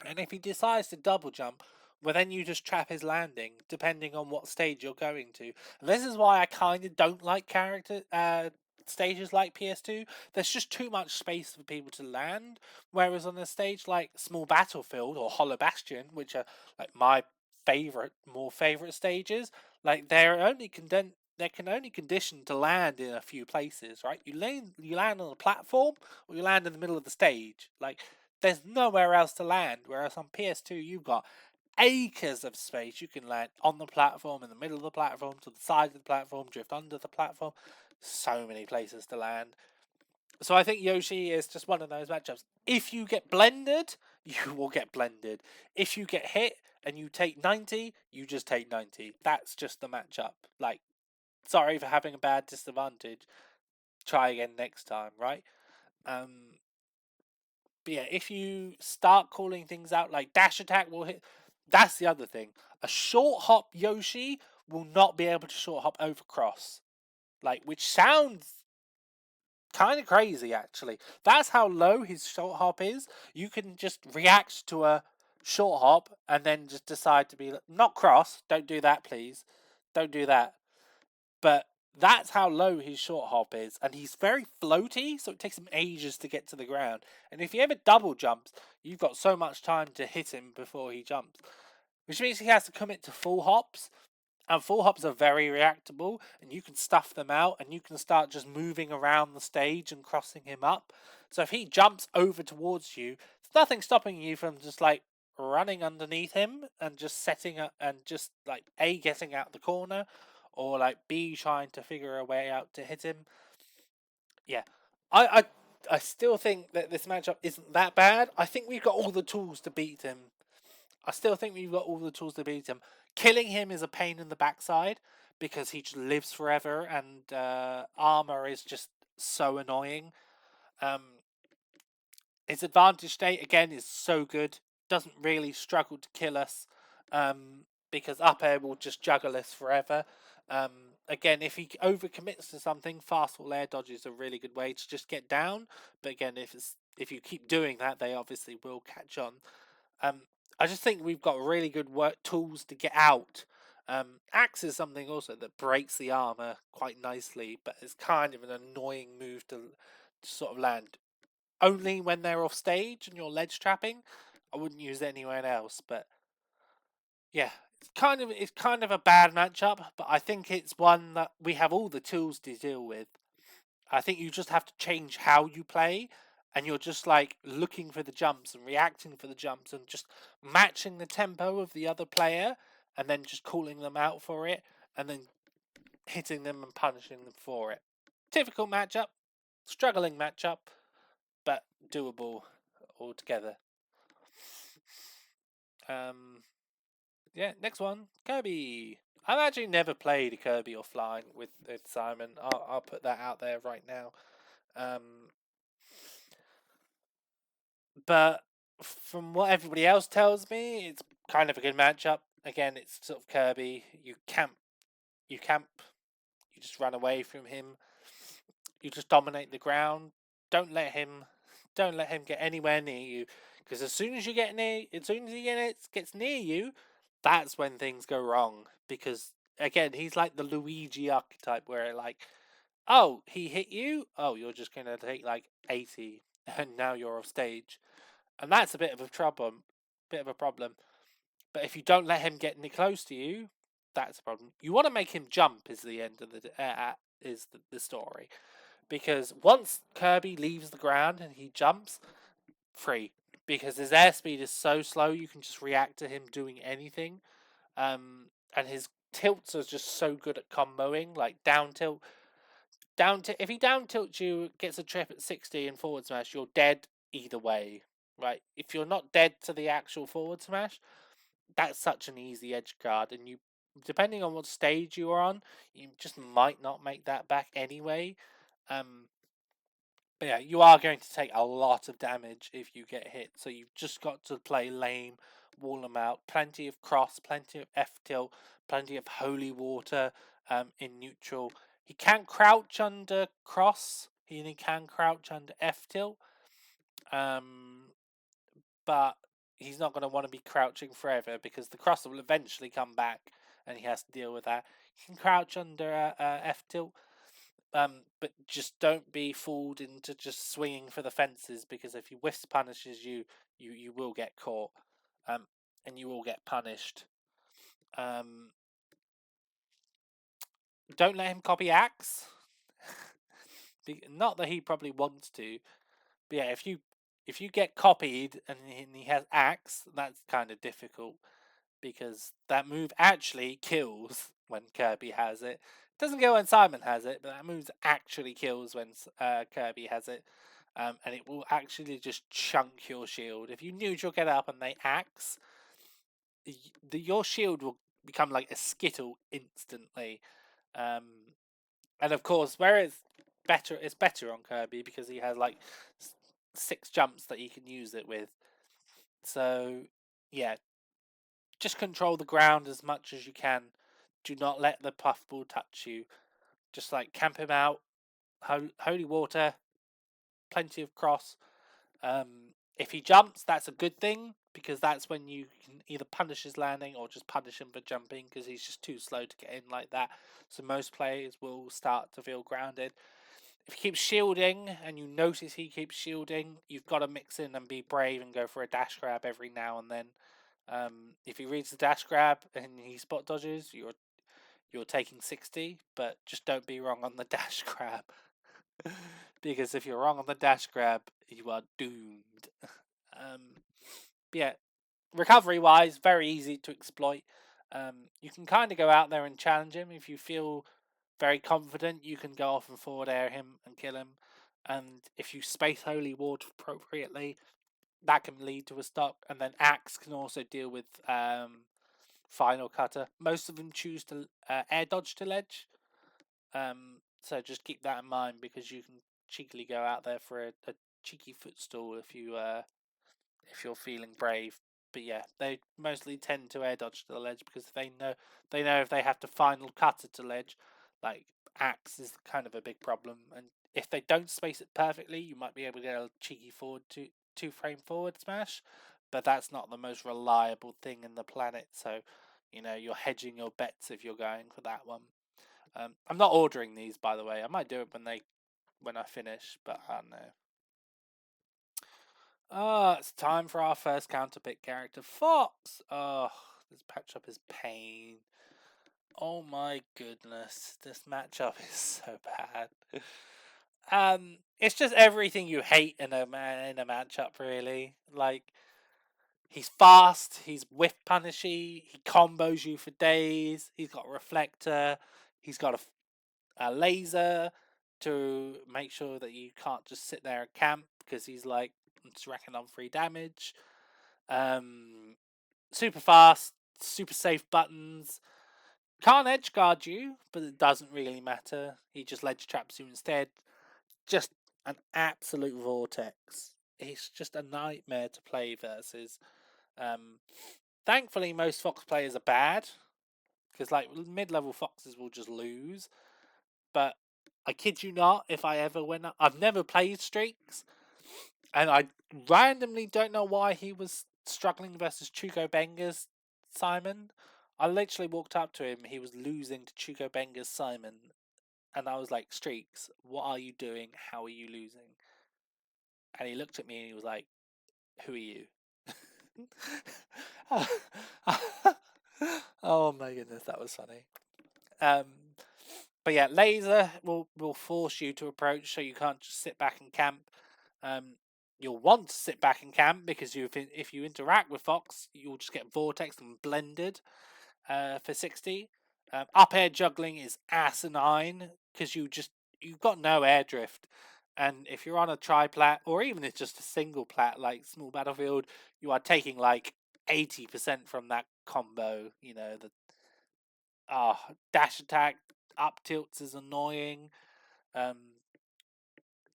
S1: And if he decides to double jump, well, then you just trap his landing, depending on what stage you're going to. And this is why I kind of don't like stages like PS2. There's just too much space for people to land. Whereas on a stage like Small Battlefield or Hollow Bastion, which are like my more favorite stages, like they can only condition to land in a few places, right? You land on a platform or you land in the middle of the stage. Like there's nowhere else to land. Whereas on PS2, you've got acres of space. You can land on the platform, in the middle of the platform, to the side of the platform, drift under the platform. So many places to land. So I think Yoshi is just one of those matchups. If you get blended, you will get blended. If you get hit and you take 90, you just take 90. That's just the matchup. Like, sorry for having a bad disadvantage. Try again next time, right? But yeah, if you start calling things out like dash attack will hit, that's the other thing. A short hop Yoshi will not be able to short hop over cross, like which sounds kind of crazy actually. That's how low his short hop is. You can just react to a short hop and then just decide to be not cross. Don't do that, please. Don't do that. But that's how low his short hop is, and he's very floaty, so it takes him ages to get to the ground. And if he ever double jumps, you've got so much time to hit him before he jumps, which means he has to commit to full hops. And full hops are very reactable, and you can stuff them out, and you can start just moving around the stage and crossing him up. So if he jumps over towards you, there's nothing stopping you from just like running underneath him and just setting up and just like A, getting out the corner, or like B, trying to figure a way out to hit him. Yeah, I I still think that this matchup isn't that bad. I think we've got all the tools to beat him. I still think we've got all the tools to beat him. Killing him is a pain in the backside because he just lives forever and armor is just so annoying. Um, His advantage state, again, is so good. Doesn't really struggle to kill us. Because up air will just juggle us forever. Again, if he overcommits to something, fast wall air dodge is a really good way to just get down. But again, if you keep doing that, they obviously will catch on. I just think we've got really good tools to get out. Axe is something also that breaks the armor quite nicely, but it's kind of an annoying move to sort of land. Only when they're off stage and you're ledge trapping. I wouldn't use it anywhere else, but yeah, it's kind of a bad matchup, but I think it's one that we have all the tools to deal with. I think you just have to change how you play, and you're just like looking for the jumps and reacting for the jumps and just matching the tempo of the other player, and then just calling them out for it, and then hitting them and punishing them for it. Difficult matchup, struggling matchup, but doable altogether. Yeah, next one, Kirby. I've actually never played a Kirby offline with Simon. I'll put that out there right now. But from what everybody else tells me, it's kind of a good matchup. Again, it's sort of Kirby. You camp, you just run away from him. You just dominate the ground. Don't let him, don't let him get anywhere near you. Because as soon as he gets near you, that's when things go wrong. Because again, he's like the Luigi archetype, where like, oh, he hit you. Oh, you're just gonna take like 80, and now you're off stage. And that's a bit of a problem. But if you don't let him get close to you, that's a problem. You want to make him jump. Is the end of the story, because once Kirby leaves the ground and he jumps, free. Because his airspeed is so slow, you can just react to him doing anything. And his tilts are just so good at comboing, like down tilt. If he down tilts you, gets a trip at 60 and forward smash, you're dead either way. Right? If you're not dead to the actual forward smash, that's such an easy edge guard, and you, depending on what stage you are on, you just might not make that back anyway. But yeah, you are going to take a lot of damage if you get hit, so you've just got to play lame, wall them out. Plenty of cross, plenty of F tilt, plenty of holy water in neutral. He can crouch under cross, he can crouch under F tilt, but he's not going to want to be crouching forever because the cross will eventually come back and he has to deal with that. He can crouch under F tilt. But just don't be fooled into just swinging for the fences, because if he wisp punishes you, you will get caught, and you will get punished. Don't let him copy Axe. Not that he probably wants to, but yeah, if you get copied and he has Axe, that's kind of difficult, because that move actually kills when Kirby has it. Doesn't kill when Simon has it, but that move actually kills when Kirby has it. And it will actually just chunk your shield. If you neutral get up and they axe, your shield will become like a skittle instantly. And of course, where it's better on Kirby because he has like 6 jumps that he can use it with. So yeah, just control the ground as much as you can. Do not let the puffball touch you. Just like camp him out. Holy water, plenty of cross. If he jumps, that's a good thing, because that's when you can either punish his landing or just punish him for jumping, because he's just too slow to get in like that. So most players will start to feel grounded. If he keeps shielding and you notice he keeps shielding, you've got to mix in and be brave and go for a dash grab every now and then. If he reads the dash grab and he spot dodges, you're taking 60, but just don't be wrong on the dash grab. Because if you're wrong on the dash grab, you are doomed. Yeah, recovery wise, very easy to exploit. You can kind of go out there and challenge him if you feel very confident. You can go off and forward air him and kill him. And if you space holy water appropriately, that can lead to a stock. And then Axe can also deal with final cutter. Most of them choose to air dodge to ledge. So just keep that in mind, because you can cheekily go out there for a cheeky footstool if you're feeling brave. But yeah, they mostly tend to air dodge to the ledge because they know if they have to final cut it to ledge, like axe is kind of a big problem. And if they don't space it perfectly, you might be able to get a cheeky forward two frame forward smash, but that's not the most reliable thing in the planet. So, you're hedging your bets if you're going for that one. I'm not ordering these, by the way. I might do it when I finish, but I don't know. It's time for our first counterpick character, Fox. Oh, this matchup is pain. Oh my goodness, this matchup is so bad. It's just everything you hate in a matchup, really. Like, he's fast, he's whiff punishy, he combos you for days. He's got a reflector, he's got a laser to make sure that you can't just sit there and camp because he's like just racking on free damage. Super fast, super safe buttons. Can't edge guard you, but it doesn't really matter. He just ledge traps you instead. Just an absolute vortex. It's just a nightmare to play versus. Thankfully, most Fox players are bad because like mid-level Foxes will just lose. But I kid you not, if I ever went up, I've never played Streaks, and I randomly don't know why he was struggling versus Chugo Benga's Simon. I literally walked up to him, he was losing to Chugo Benga's Simon, and I was like, Streaks, what are you doing? How are you losing? And he looked at me and he was like, who are you? Oh my goodness, that was funny. But yeah, laser will force you to approach, so you can't just sit back and camp. You'll want to sit back and camp because if you interact with Fox, you'll just get vortexed and blended for 60. Up air juggling is asinine because you've got no air drift. And if you're on a tri-plat, or even if it's just a single plat like Small Battlefield, you are taking like 80% from that combo. The dash attack up tilts is annoying.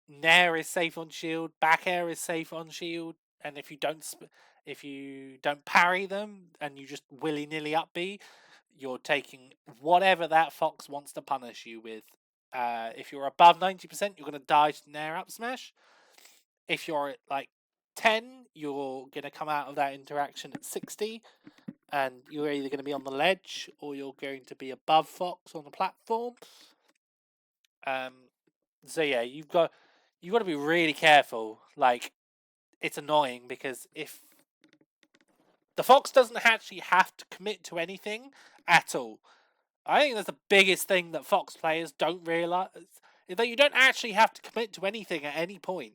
S1: Nair is safe on shield, back air is safe on shield, and if you don't parry them and you just willy nilly up B, you're taking whatever that Fox wants to punish you with. If you're above 90%, you're gonna die to Nair up smash. If you're at like 10, you're gonna come out of that interaction at 60. And you're either going to be on the ledge or you're going to be above Fox on the platform. So yeah, you've got to be really careful. Like, it's annoying because if the Fox doesn't actually have to commit to anything at all, I think that's the biggest thing that Fox players don't realize, is that you don't actually have to commit to anything at any point.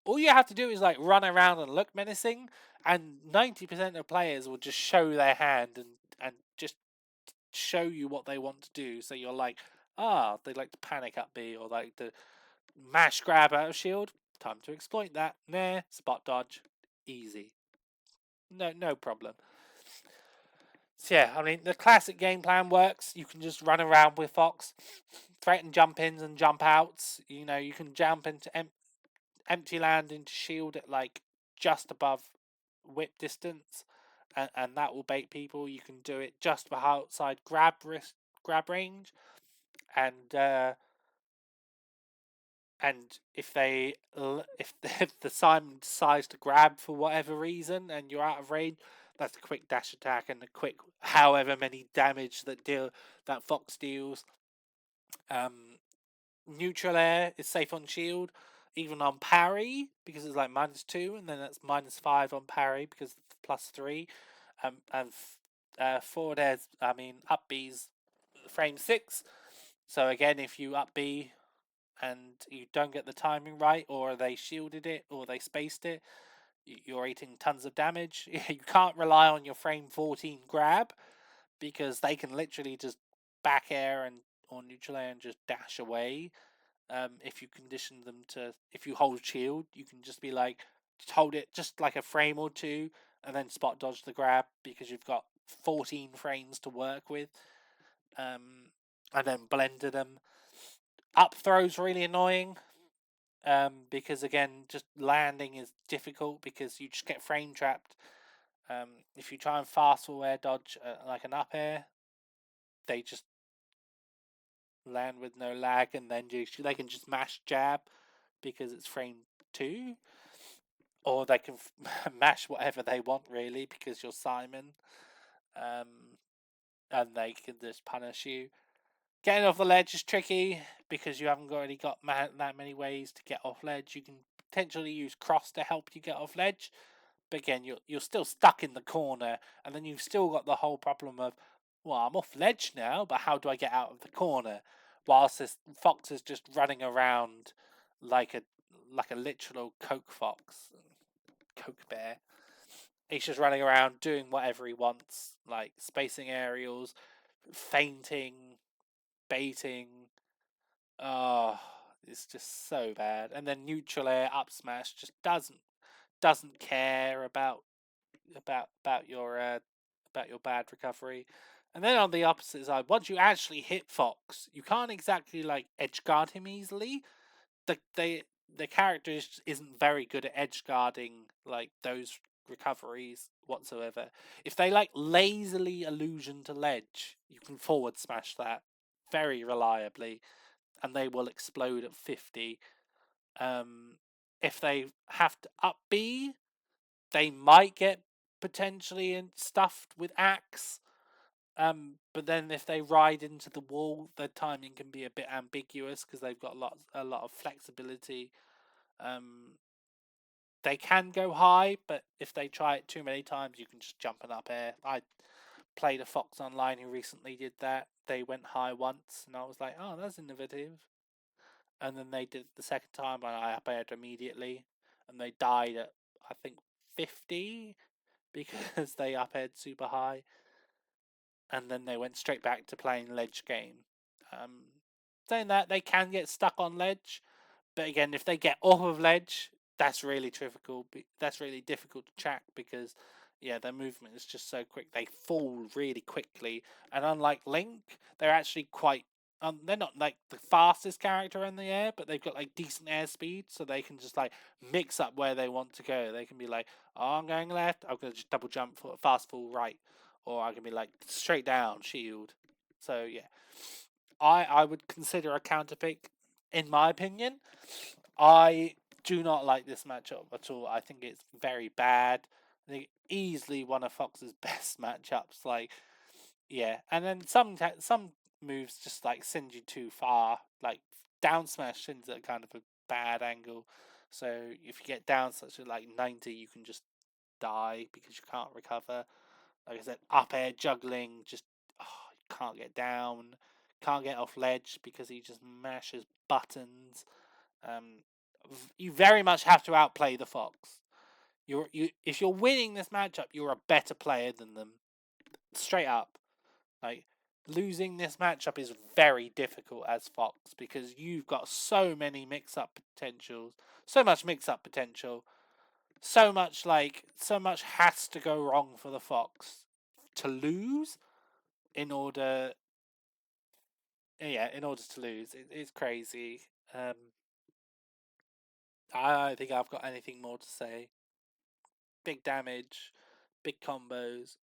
S1: All you have to do is like run around and look menacing, and 90% of players will just show their hand and just show you what they want to do. So you're like, they like to panic up B or like to mash grab out of shield. Time to exploit that. Nah, spot dodge, easy. No problem. So yeah, I mean the classic game plan works. You can just run around with Fox, threaten jump ins and jump outs. You can jump into empty land into shield at like just above whip distance, and that will bait people. You can do it just outside grab range, and if if the Simon decides to grab for whatever reason and you're out of range, that's a quick dash attack and a quick however many damage that Fox deals. Neutral air is safe on shield, even on parry because it's like -2, and then that's -5 on parry because it's +3. And forward air, up B's frame 6. So again, if you up B and you don't get the timing right, or they shielded it, or they spaced it, you're eating tons of damage. You can't rely on your frame 14 grab because they can literally just back air or neutral air and just dash away. If you condition them to, if you hold shield, you can just be like, just hold it just like a frame or two, and then spot dodge the grab because you've got 14 frames to work with. And then blended them. Up throw's really annoying. because again, just landing is difficult because you just get frame trapped. If you try and fast forward air dodge like an up air, they just land with no lag, and then they can just mash jab because it's frame 2, or they can mash whatever they want really because you're Simon, and they can just punish you. Getting off the ledge is tricky because you haven't already got that many ways to get off ledge. You can potentially use cross to help you get off ledge, but again, you're still stuck in the corner, and then you've still got the whole problem of, well, I'm off ledge now, but how do I get out of the corner? Whilst this fox is just running around like a literal coke fox, coke bear. He's just running around doing whatever he wants, like spacing aerials, feinting, baiting. Oh, it's just so bad. And then neutral air up smash just doesn't care about your bad recovery. And then on the opposite side, once you actually hit Fox, you can't exactly like edge guard him easily. The character isn't very good at edge guarding like those recoveries whatsoever. If they like lazily illusion to ledge, you can forward smash that very reliably, and they will explode at 50. If they have to up B, they might get potentially stuffed with axe. But then if they ride into the wall, their timing can be a bit ambiguous because they've got a lot of flexibility. They can go high, but if they try it too many times, you can just jump and up air. I played a fox online who recently did that. They went high once, and I was like, "Oh, that's innovative." And then they did it the second time, and I up aired immediately, and they died at I think 50 because they up aired super high, and then they went straight back to playing ledge game. Saying that, they can get stuck on ledge, but again, if they get off of ledge, that's really difficult. That's really difficult to track because, yeah, their movement is just so quick. They fall really quickly, and unlike Link, they're actually quite. They're not like the fastest character in the air, but they've got like decent airspeed, so they can just like mix up where they want to go. They can be like, "Oh, I'm going left. I'm going to just double jump, fast fall right," or I can be like straight down, shield. So yeah, I would consider a counter pick, in my opinion. I do not like this matchup at all. I think it's very bad. I think easily one of Fox's best matchups. Like, yeah, and then some moves just like send you too far. Like down smash sends at kind of a bad angle. So if you get down such a like 90, you can just die because you can't recover. Like I said, up air juggling, just you can't get down, can't get off ledge because he just mashes buttons. Um, you very much have to outplay the fox. If you're winning this matchup, you're a better player than them. Straight up, like losing this matchup is very difficult as fox because you've got so many mix-up potentials, so much mix-up potential, so much has to go wrong for the fox to lose in order in order to lose. It's crazy. I don't think I've got anything more to say. Big damage, big combos,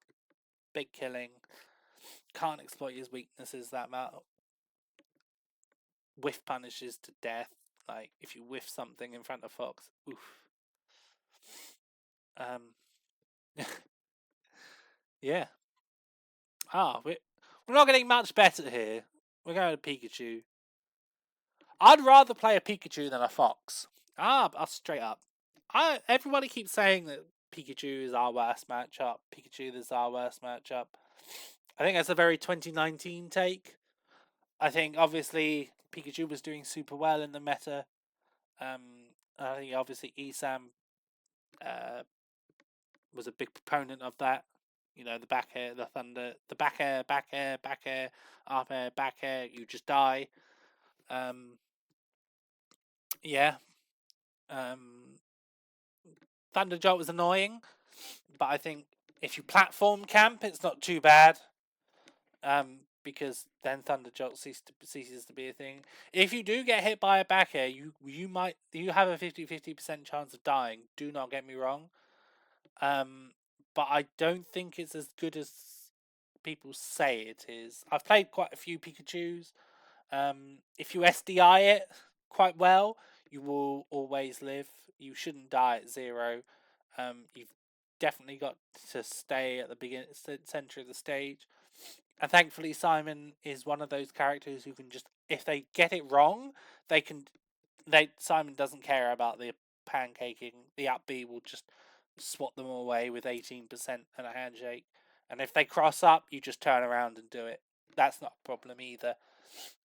S1: big killing. Can't exploit his weaknesses that much. Whiff punishes to death. Like if you whiff something in front of Fox, oof. Um, yeah. We're not getting much better here. We're going to Pikachu. I'd rather play a Pikachu than a Fox. I'll straight up. Everybody keeps saying that Pikachu is our worst matchup. Pikachu is our worst matchup. I think that's a very 2019 take. I think obviously Pikachu was doing super well in the meta. I think obviously Esam was a big proponent of that. You know, the back air, the thunder, the back air, back air, back air, up air, back air. You just die. Yeah. Um, Thunder Jolt was annoying, but I think if you platform camp, it's not too bad. because then Thunder Jolt ceases to be a thing. If you do get hit by a back air, you have a 50% chance of dying. Do not get me wrong. But I don't think it's as good as people say it is. I've played quite a few Pikachus. If you SDI it quite well, you will always live. You shouldn't die at 0. You've definitely got to stay at the center of the stage. And thankfully, Simon is one of those characters who can just, if they get it wrong, Simon doesn't care about the pancaking. The up B will just swat them away with 18% and a handshake. And if they cross up, you just turn around and do it. That's not a problem either.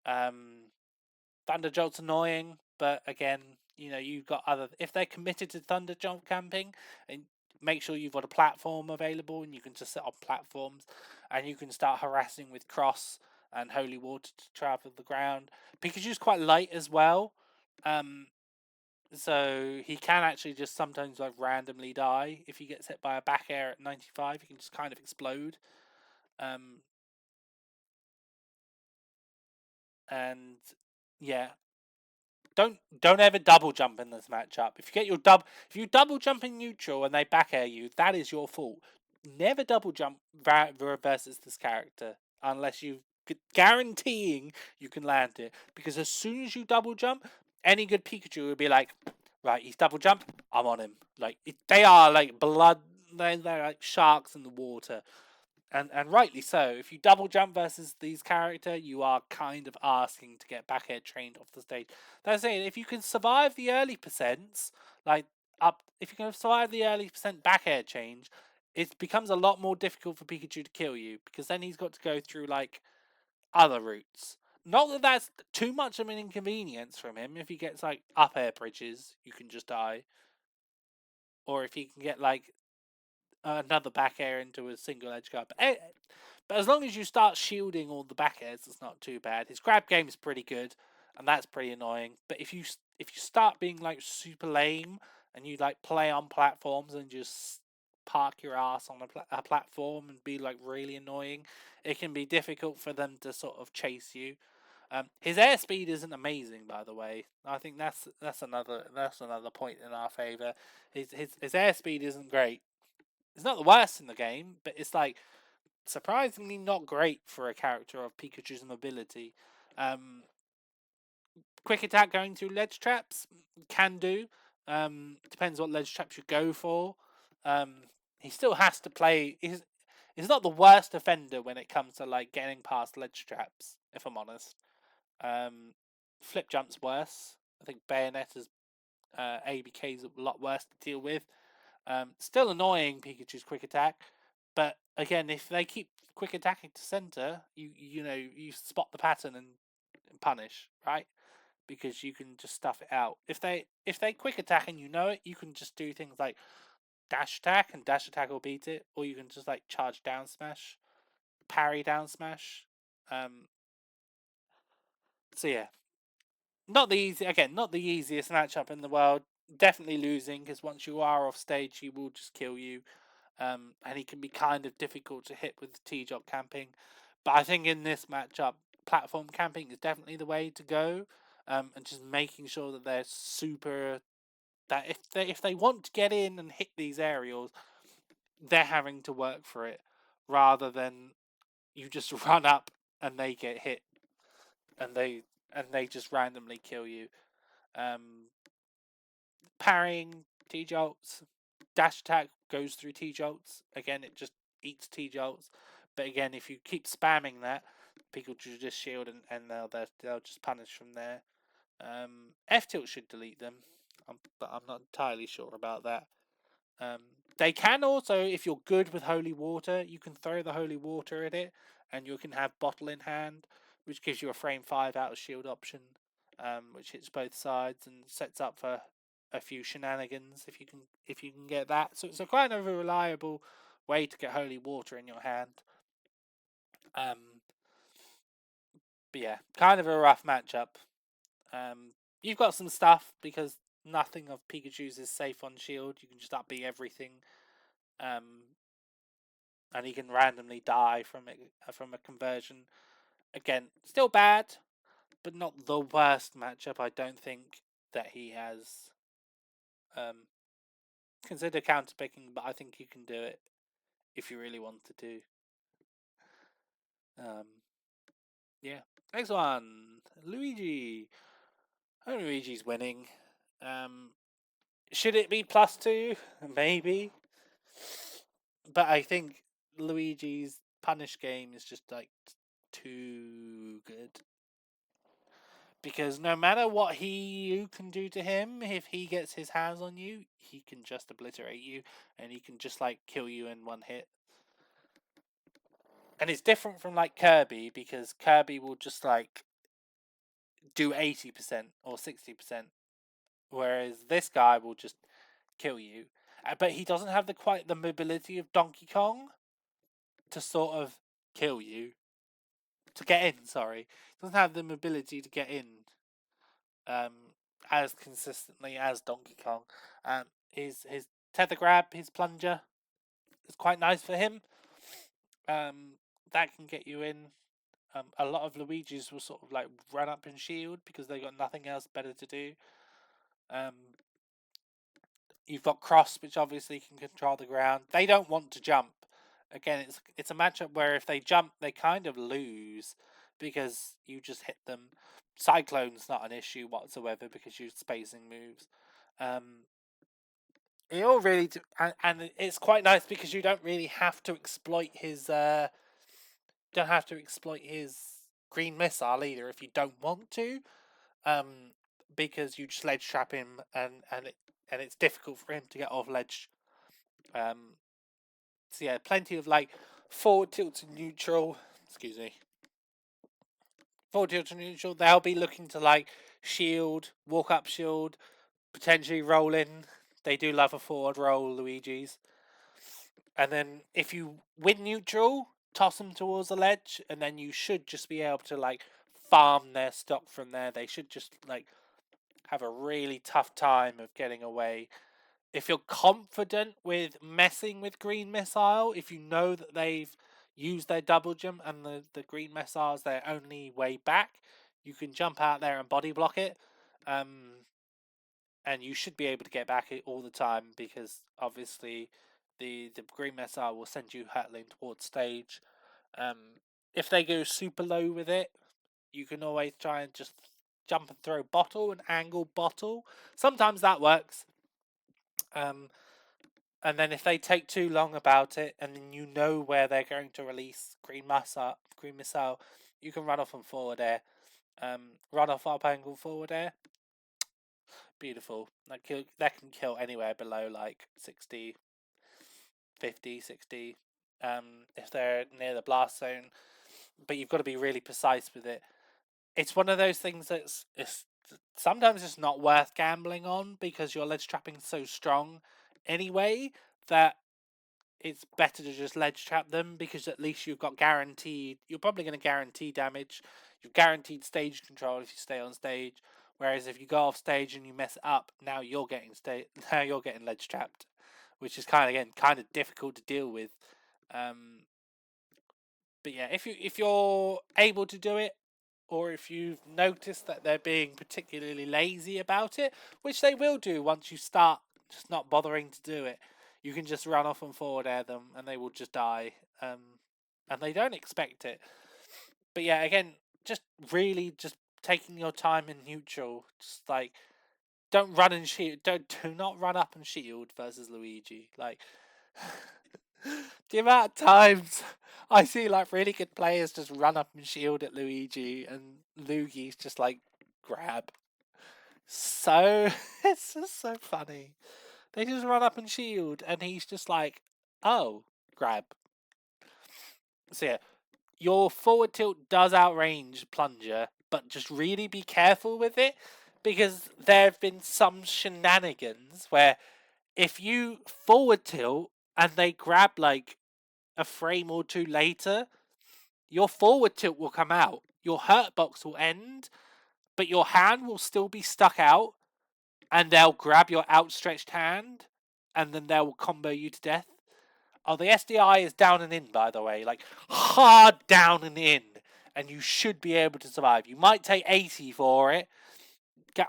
S1: Thunder Jolt's annoying, but again, you've got other. If they're committed to Thunder Jolt camping, and make sure you've got a platform available, and you can just set up platforms, and you can start harassing with Cross and Holy Water to travel the ground. Pikachu's quite light as well, so he can actually just sometimes randomly die if he gets hit by a back air at 95. He can just kind of explode. And yeah, don't ever double jump in this matchup. If you double jump in neutral and they back air you, that is your fault. Never double jump versus this character unless you guaranteeing you can land it. Because as soon as you double jump, any good Pikachu will be like, right, he's double jumped, I'm on him. Like they are like blood. They're like sharks in the water. And rightly so. If you double jump versus these character, you are kind of asking to get back air trained off the stage. That's it. If you can survive the early percents, if you can survive the early percent back air change, it becomes a lot more difficult for Pikachu to kill you because then he's got to go through like other routes. Not that that's too much of an inconvenience from him. If he gets like up air bridges, you can just die. Or if he can get like another back air into a single edge guard. But as long as you start shielding all the back airs, it's not too bad. His grab game is pretty good, and that's pretty annoying. But if you start being like super lame and you like play on platforms and just park your ass on a platform and be like really annoying, it can be difficult for them to sort of chase you. His airspeed isn't amazing, by the way. I think that's another point in our favor. His airspeed isn't great. It's not the worst in the game, but it's like surprisingly not great for a character of Pikachu's mobility. Quick attack going through ledge traps can do. Depends what ledge traps you go for. He still has to play. He's not the worst offender when it comes to like getting past ledge traps. If I'm honest, flip jump's worse. I think Bayonetta's ABK's a lot worse to deal with. Still annoying Pikachu's quick attack, but again, if they keep quick attacking to center, you spot the pattern and punish, right? Because you can just stuff it out. If they quick attack and you know it, you can just do things like dash attack, and dash attack will beat it, or you can just like charge down smash, parry down smash. So yeah, not the easiest matchup in the world. Definitely losing because once you are off stage, he will just kill you. And he can be kind of difficult to hit with T-Jolt camping. But I think in this matchup, platform camping is definitely the way to go. And just making sure that they're super... That if they want to get in and hit these aerials, they're having to work for it. Rather than you just run up and they get hit. And they just randomly kill you. Parrying T-Jolts, dash attack goes through T-Jolts. Again, it just eats T-Jolts. But again, if you keep spamming that, Pikachu just shield and they'll just punish from there. F-Tilt should delete them, but I'm not entirely sure about that. They can also, if you're good with Holy Water, you can throw the Holy Water at it, and you can have Bottle in hand, which gives you a frame 5 out of shield option, which hits both sides and sets up for a few shenanigans if you can get that. So it's a kind of a reliable way to get Holy Water in your hand. But yeah, kind of a rough matchup. You've got some stuff because nothing of Pikachu's is safe on shield. You can just up B everything. And he can randomly die from a conversion. Again, still bad, but not the worst matchup. I don't think that he has. Consider counter picking, but I think you can do it if you really want to do. Yeah. Next one, Luigi. Oh, Luigi's winning. Should it be +2? Maybe. But I think Luigi's punish game is just like too good. Because no matter what you can do to him, if he gets his hands on you, he can just obliterate you, and he can just like kill you in one hit. And it's different from like Kirby, because Kirby will just like do 80% or 60%, whereas this guy will just kill you. But he doesn't have quite the mobility of Donkey Kong to sort of kill you. To get in, sorry. He doesn't have the mobility to get in as consistently as Donkey Kong. His tether grab, his plunger is quite nice for him. That can get you in. A lot of Luigi's will sort of like run up and shield because they got nothing else better to do. You've got Cross, which obviously can control the ground. They don't want to jump. Again, it's a matchup where if they jump, they kind of lose because you just hit them. Cyclone's not an issue whatsoever because you're spacing moves. It all really and it's quite nice because you don't really have to exploit his green missile either if you don't want to, because you just ledge trap him and it's difficult for him to get off ledge. So yeah, plenty of like forward tilt to neutral. Excuse me. Forward tilt to neutral. They'll be looking to like shield, walk up shield, potentially roll in. They do love a forward roll, Luigi's. And then if you win neutral, toss them towards the ledge, and then you should just be able to like farm their stock from there. They should just like have a really tough time of getting away. If you're confident with messing with green missile, if you know that they've used their double jump and the green missile is their only way back, you can jump out there and body block it. And you should be able to get back all the time because obviously the green missile will send you hurtling towards stage. If they go super low with it, you can always try and just jump and throw bottle and angle bottle. Sometimes that works. And then if they take too long about it, and then you know where they're going to release green missile, you can run off and forward air. Run off up angle forward air. Beautiful. That can kill anywhere below like 60, 50, 60. If they're near the blast zone. But you've got to be really precise with it. It's one of those things that's sometimes it's not worth gambling on because your ledge trapping's so strong anyway that it's better to just ledge trap them because at least you're probably going to guarantee damage. You've guaranteed stage control if you stay on stage. Whereas if you go off stage and you mess it up, now you're getting ledge trapped, which is kind of difficult to deal with. But yeah, if you're able to do it, or if you've noticed that they're being particularly lazy about it, which they will do once you start just not bothering to do it, you can just run off and forward air them, and they will just die. And they don't expect it. But yeah, again, just really just taking your time in neutral, just like don't run and shield, do not run up and shield versus Luigi. Like the amount of times I see like really good players just run up and shield at Luigi, and Luigi's just like grab. So it's just so funny. They just run up and shield, and he's just like, oh, grab. So yeah, your forward tilt does outrange plunger, but just really be careful with it because there have been some shenanigans where if you forward tilt and they grab like a frame or two later, your forward tilt will come out, your hurt box will end, but your hand will still be stuck out, and they'll grab your outstretched hand, and then they'll combo you to death. Oh, the SDI is down and in, by the way, like hard down and in. and you should be able to survive. You might take 80 for it.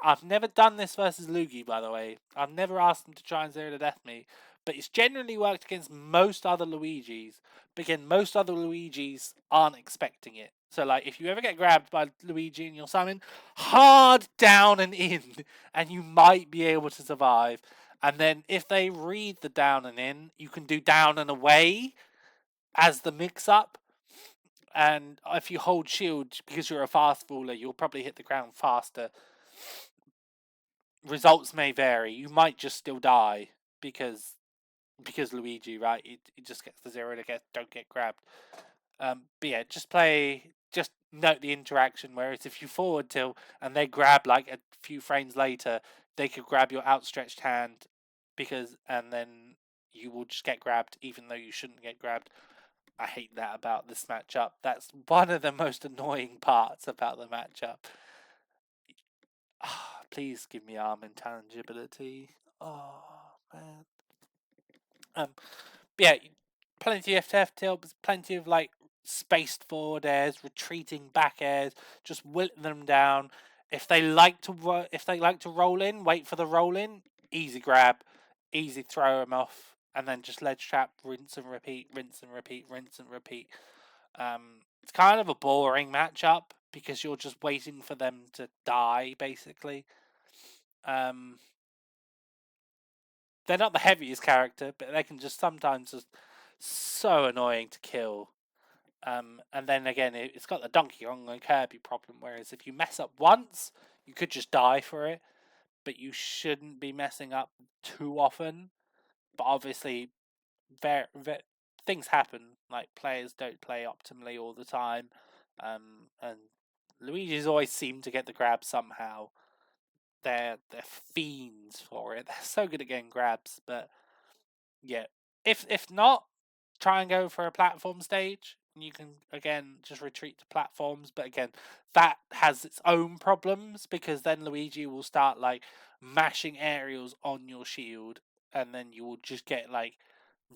S1: I've never done this versus Luigi, by the way. I've never asked him to try and 0-to-death me, but it's generally worked against most other Luigis. But again, most other Luigis aren't expecting it. So, like, if you ever get grabbed by Luigi and you'll summon, hard down and in, and you might be able to survive. And then if they read the down and in, you can do down and away as the mix-up. And if you hold shield, because you're a fast faller, you'll probably hit the ground faster. Results may vary. You might just still die because Luigi, right? It just gets the 0 to don't get grabbed. But yeah, just note the interaction. Whereas if you forward tilt and they grab like a few frames later, they could grab your outstretched hand and then you will just get grabbed even though you shouldn't get grabbed. I hate that about this matchup. That's one of the most annoying parts about the matchup. Please give me arm intangibility. Oh man. Yeah, plenty of FF tilts, plenty of like spaced forward airs, retreating back airs, just wilt them down. If they like to roll in, wait for the roll in, easy grab, easy throw them off, and then just ledge trap, rinse and repeat, rinse and repeat, rinse and repeat. It's kind of a boring matchup because you're just waiting for them to die, basically. They're not the heaviest character, but they can just sometimes just so annoying to kill. And then again, it's got the Donkey Kong and Kirby problem, whereas if you mess up once, you could just die for it, but you shouldn't be messing up too often. But obviously, things happen. Like, players don't play optimally all the time, and Luigi's always seemed to get the grab somehow. They're fiends for it. They're so good at getting grabs, but yeah, if not, try and go for a platform stage. You can again just retreat to platforms, but again, that has its own problems because then Luigi will start like mashing aerials on your shield, and then you will just get like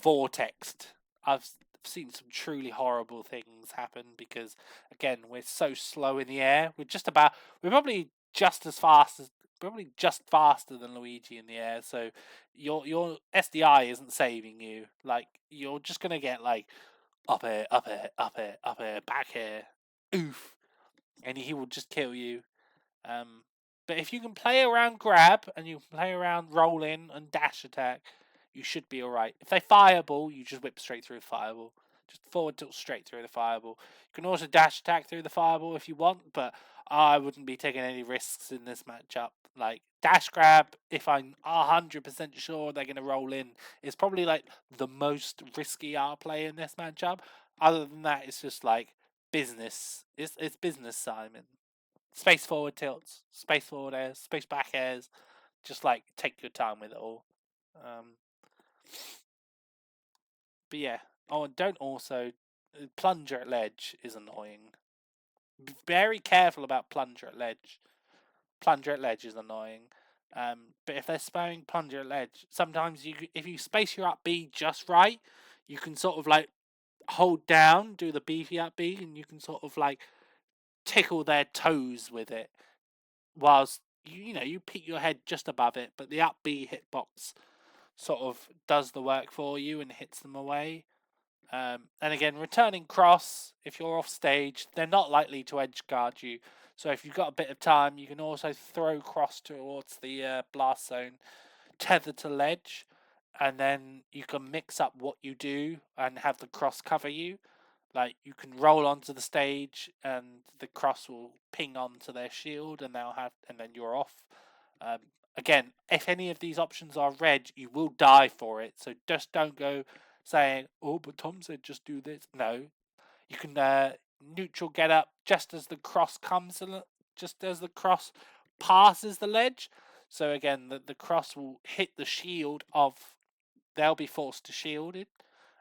S1: vortexed. I've seen some truly horrible things happen because again, we're so slow in the air. We're probably just as fast as probably just faster than Luigi in the air, so your SDI isn't saving you. Like, you're just gonna get like up air, up air, up air, up air, back air, oof, and he will just kill you. But if you can play around grab and you can play around roll in and dash attack, you should be alright. If they fireball, you just whip straight through the fireball. Just forward tilt straight through the fireball. You can also dash attack through the fireball if you want, but I wouldn't be taking any risks in this matchup. Like, dash grab, if I'm 100% sure they're going to roll in, is probably like the most risky R play in this matchup. Other than that, it's just like business. It's business, Simon. Space forward tilts, space forward airs, space back airs. Just like take your time with it all. But yeah. Oh, and don't also plunger at ledge is annoying. Be very careful about plunger at ledge. Plunger at ledge is annoying. But if they're spamming plunger at ledge, sometimes if you space your up B just right, you can sort of like hold down, do the beefy up B, and you can sort of like tickle their toes with it, whilst you peek your head just above it, but the up B hitbox sort of does the work for you and hits them away. And again, returning cross, if you're off stage, they're not likely to edge guard you. So if you've got a bit of time, you can also throw cross towards the blast zone, tether to ledge, and then you can mix up what you do and have the cross cover you. Like, you can roll onto the stage and the cross will ping onto their shield and then you're off. Again, if any of these options are red, you will die for it. So just don't go saying, "Oh, but Tom said just do this." No, you can neutral get up just as the cross passes the ledge. So again, the cross will hit the shield they'll be forced to shield it.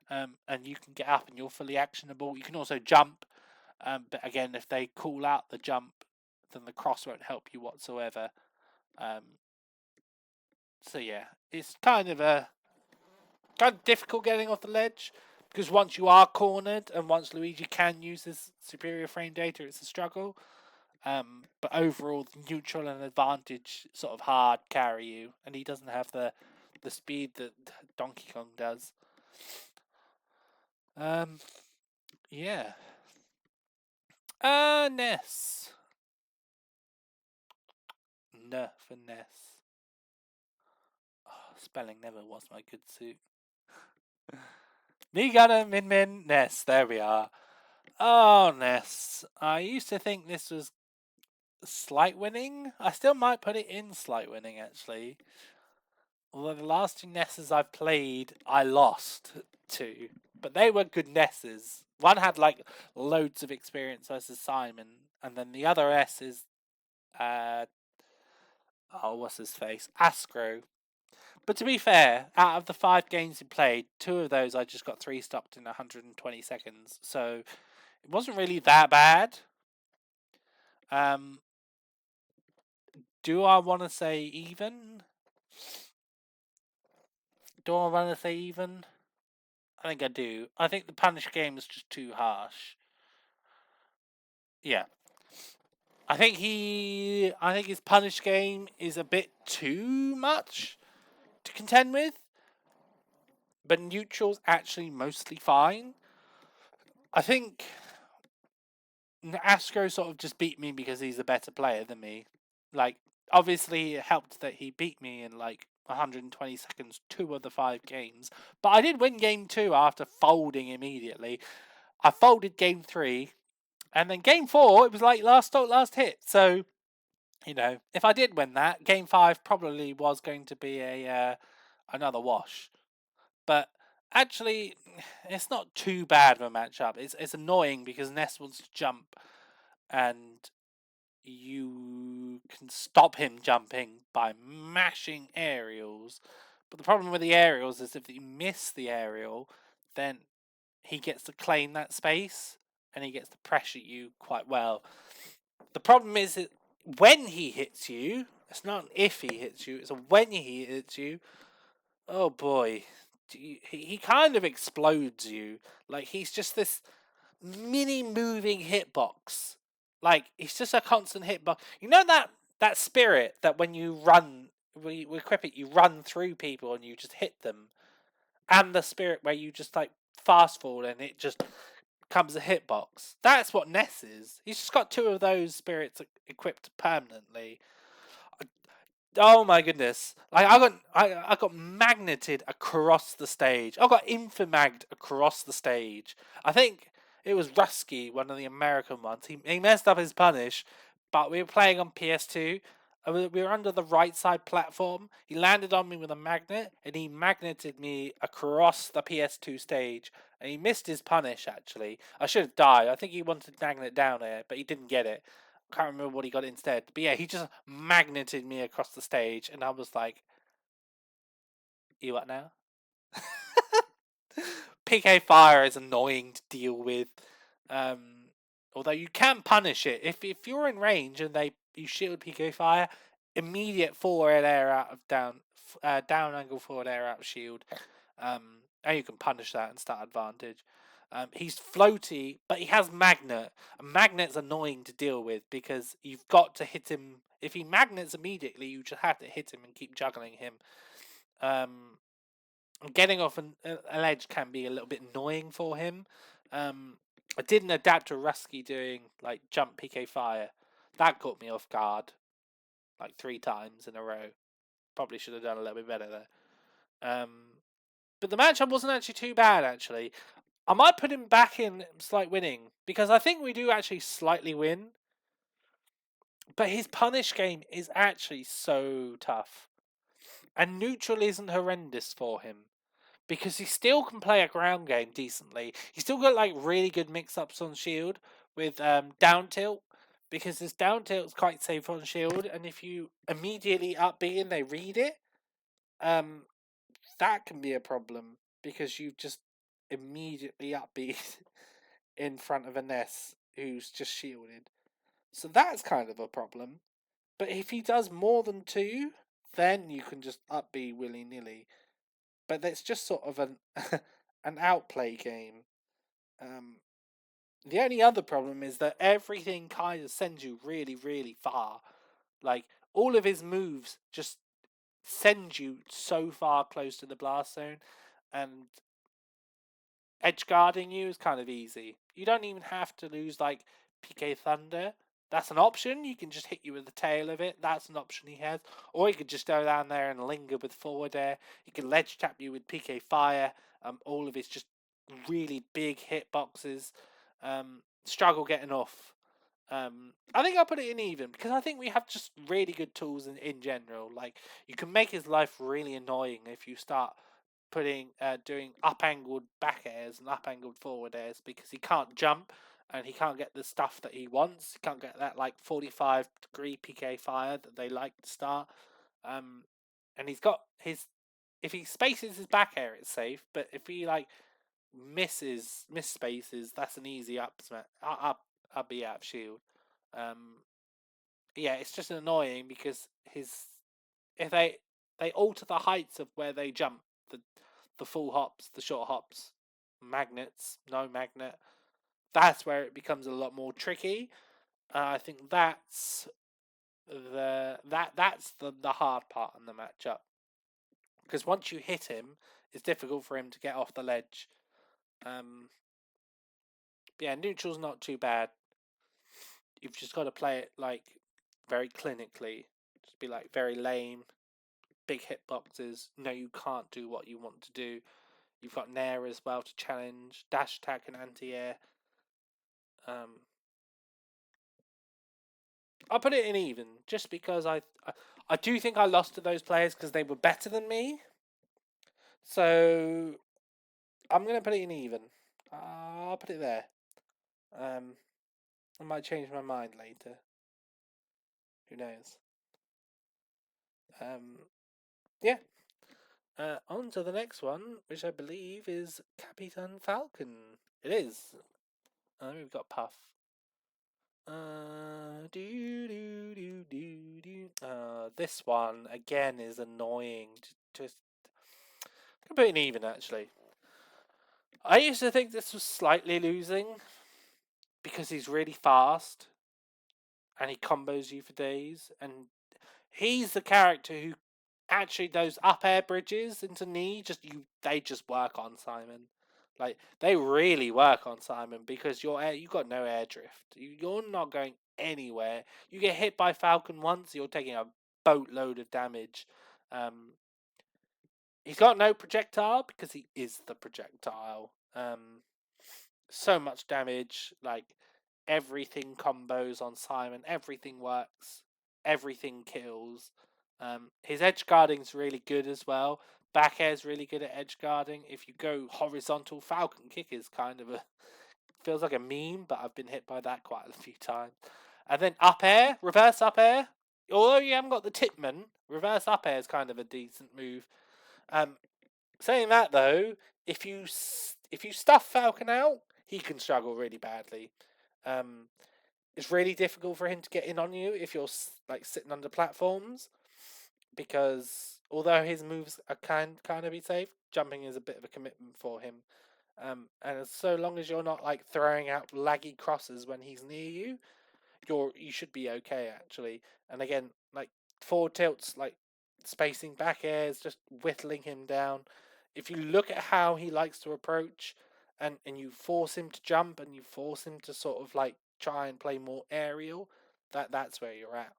S1: And you can get up and you're fully actionable. You can also jump, but again, if they call out the jump, then the cross won't help you whatsoever. So yeah, it's kind of difficult getting off the ledge, Because once you are cornered and once Luigi can use his superior frame data, it's a struggle. But overall, neutral and advantage sort of hard carry you, and he doesn't have the speed that Donkey Kong does. Yeah. Ness. N for Ness. Oh, spelling never was my good suit. Me gonna min Ness. There we are. Oh, Ness. I used to think this was slight winning. I still might put it in slight winning, actually. Although the last two Nesses I've played, I lost to. But they were good Nesses. One had like loads of experience versus Simon, and then the other S is, what's his face? Astro. But to be fair, out of the 5 games he played, 2 of those I just got 3 stopped in 120 seconds. So it wasn't really that bad. Do I want to say even? Do I want to say even? I think I do. I think the punish game is just too harsh. Yeah. I think his punish game is a bit too much to contend with. But neutral's actually mostly fine. I think Astro sort of just beat me because he's a better player than me. Like, obviously it helped that he beat me in like 120 seconds 2 of the 5 games. But I did win game 2 after folding immediately. I folded game 3. And then game 4, it was like last stock, last hit. So, you know, if I did win that, game 5 probably was going to be another wash. But actually, it's not too bad of a matchup. It's annoying because Ness wants to jump, and you can stop him jumping by mashing aerials. But the problem with the aerials is if you miss the aerial, then he gets to claim that space, and he gets to pressure you quite well. The problem is that when he hits you, it's not if he hits you, it's when he hits you. Oh boy, he kind of explodes you. Like, he's just this mini moving hitbox. Like, he's just a constant hitbox. You know that spirit that when you run, we equip it, you run through people and you just hit them, and the spirit where you just like fast forward and it just comes a hitbox. That's what Ness is. He's just got 2 of those spirits equipped permanently. Oh my goodness! Like, I got magneted across the stage. I got infomagged across the stage. I think it was Rusky, one of the American ones. He messed up his punish, but we were playing on PS2. And we were under the right side platform. He landed on me with a magnet, and he magneted me across the PS2 stage. And he missed his punish, actually. I should have died. I think he wanted to magnet down there, but he didn't get it. Can't remember what he got instead. But yeah, he just magneted me across the stage, and I was like, "You what now?" PK Fire is annoying to deal with. Although you can punish it if you're in range and you shield PK Fire, immediate forward air out of down angle forward air out of shield. And you can punish that and start advantage. He's floaty, but he has magnet. And magnet's annoying to deal with because you've got to hit him. If he magnets immediately, you just have to hit him and keep juggling him. Getting off an edge can be a little bit annoying for him. I didn't adapt to Rusky doing like jump PK Fire. That caught me off guard like 3 times in a row. Probably should have done a little bit better there. But the matchup wasn't actually too bad, actually. I might put him back in slight winning, because I think we do actually slightly win. But his punish game is actually so tough. And neutral isn't horrendous for him, because he still can play a ground game decently. He's still got like really good mix-ups on shield with down tilt, because his down tilt is quite safe on shield, and if you immediately up B and they read it, that can be a problem, because you've just immediately upbeat in front of a Ness who's just shielded. So that's kind of a problem. But if he does more than 2, then you can just up B willy-nilly. But that's just sort of an outplay game. The only other problem is that everything kind of sends you really, really far. Like, all of his moves just send you so far close to the blast zone, and edge guarding you is kind of easy. You don't even have to lose like PK Thunder. That's an option. You can just hit you with the tail of it. That's an option he has. Or you could just go down there and linger with forward air. He can ledge tap you with PK Fire. All of his just really big hitboxes. Struggle getting off. I think I'll put it in even because I think we have just really good tools in general. Like, you can make his life really annoying if you start doing up angled back airs and up angled forward airs because he can't jump and he can't get the stuff that he wants. He can't get that like 45-degree PK fire that they like to start. And he's got his, if he spaces his back air, it's safe. But if he like miss spaces, that's an easy up be out of shield. Yeah, it's just annoying because if they alter the heights of where they jump, the full hops, the short hops, magnets, no magnet, that's where it becomes a lot more tricky. I think that's the hard part in the matchup because once you hit him, it's difficult for him to get off the ledge. Yeah, neutral's not too bad. You've just got to play it like very clinically. Just be like very lame, big hitboxes. No, you can't do what you want to do. You've got Nair as well to challenge, dash attack and anti-air. I'll put it in even, just because I do think I lost to those players because they were better than me. So I'm going to put it in even. I'll put it there. I might change my mind later. Who knows? Yeah. On to the next one, which I believe is Capitan Falcon. It is. We've got Puff. This one again is annoying. Just put it in even actually. I used to think this was slightly losing because he's really fast and he combos you for days, and he's the character who actually those up air bridges into knee they just work on Simon. Like, they really work on Simon because you got no air drift. You're not going anywhere. You get hit by Falcon once, you're taking a boatload of damage. He's got no projectile because he is the projectile. So much damage, like everything combos on Simon, everything works, everything kills. His edge guarding's really good as well. Back air's really good at edge guarding. If you go horizontal, Falcon kick is kind of feels like a meme, but I've been hit by that quite a few times. And then up air, reverse up air. Although you haven't got the tipman, reverse up air is kind of a decent move. Saying that though, if you stuff Falcon out, he can struggle really badly. It's really difficult for him to get in on you if you're like sitting under platforms, because although his moves are kind of be safe, jumping is a bit of a commitment for him. And so long as you're not like throwing out laggy crosses when he's near you, you should be okay actually. And again, like forward tilts, like spacing back airs, just whittling him down. If you look at how he likes to approach, and you force him to jump and you force him to sort of like try and play more aerial, that's where you're at.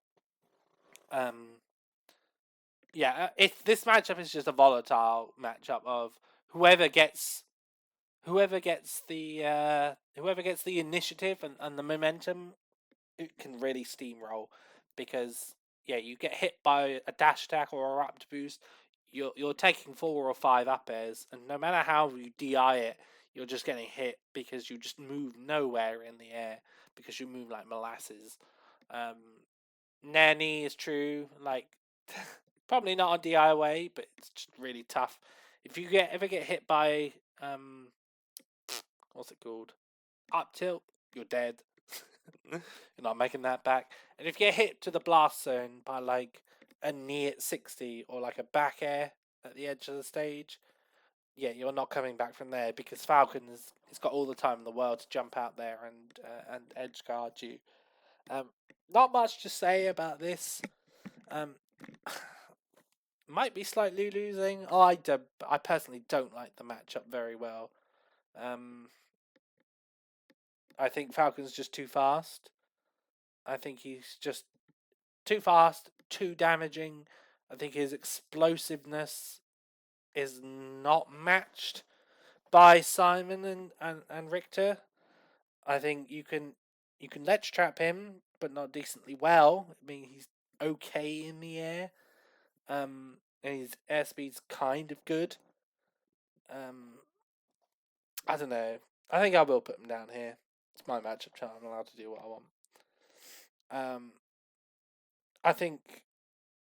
S1: Yeah, if this matchup is just a volatile matchup of whoever gets the initiative and the momentum, it can really steamroll, because yeah, you get hit by a dash attack or a raptor boost, you're taking 4 or 5 up airs, and no matter how you DI it, you're just getting hit because you just move nowhere in the air because you move like molasses. Nanny is true, like probably not on DI way, but it's just really tough. If you ever get hit by what's it called? Up tilt, you're dead. You're not making that back. And if you get hit to the blast zone by like a knee at 60 or like a back air at the edge of the stage, yeah, you're not coming back from there because Falcon's it's got all the time in the world to jump out there and edge guard you. Um, Not much to say about this. Um, might be slightly losing. I personally don't like the matchup very well. Um, I think Falcon's just too fast. I think he's just too fast, too damaging. I think his explosiveness is not matched by Simon and Richter. I think you can ledge trap him, but not decently well. I mean, he's okay in the air. And his airspeed's kind of good. Um, I don't know. I think I will put him down here. It's my matchup chart. I'm allowed to do what I want. I think,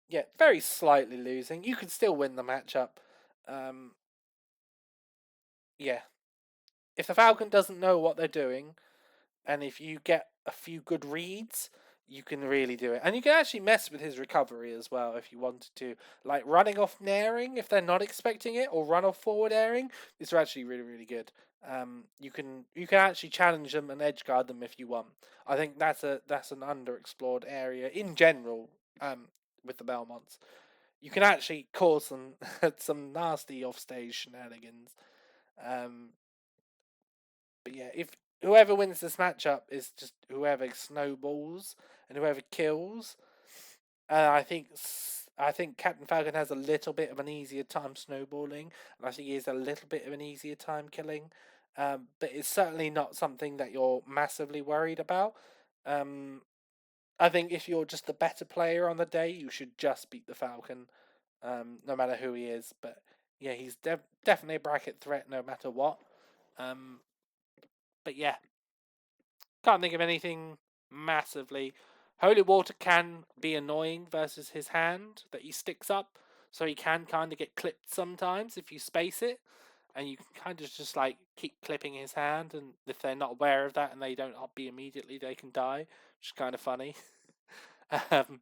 S1: yeah, very slightly losing. You can still win the matchup. Um, yeah. If the Falcon doesn't know what they're doing, and if you get a few good reads, you can really do it. And you can actually mess with his recovery as well if you wanted to. Like running off nairing if they're not expecting it, or run off forward airing. These are actually really, really good. You can actually challenge them and edge guard them if you want. I think that's an underexplored area in general. With the Belmonts, you can actually cause some nasty offstage shenanigans. Um, but yeah, if whoever wins this matchup is just whoever snowballs and whoever kills, I think Captain Falcon has a little bit of an easier time snowballing, and I think he has a little bit of an easier time killing. But it's certainly not something that you're massively worried about. Um, I think if you're just the better player on the day, you should just beat the Falcon, no matter who he is. But yeah, he's definitely a bracket threat no matter what. Um, but yeah, can't think of anything massively. Holy water can be annoying versus his hand that he sticks up, so he can kind of get clipped sometimes if you space it, and you can kind of just like keep clipping his hand, and if they're not aware of that and they don't up B immediately, they can die, which is kind of funny. um,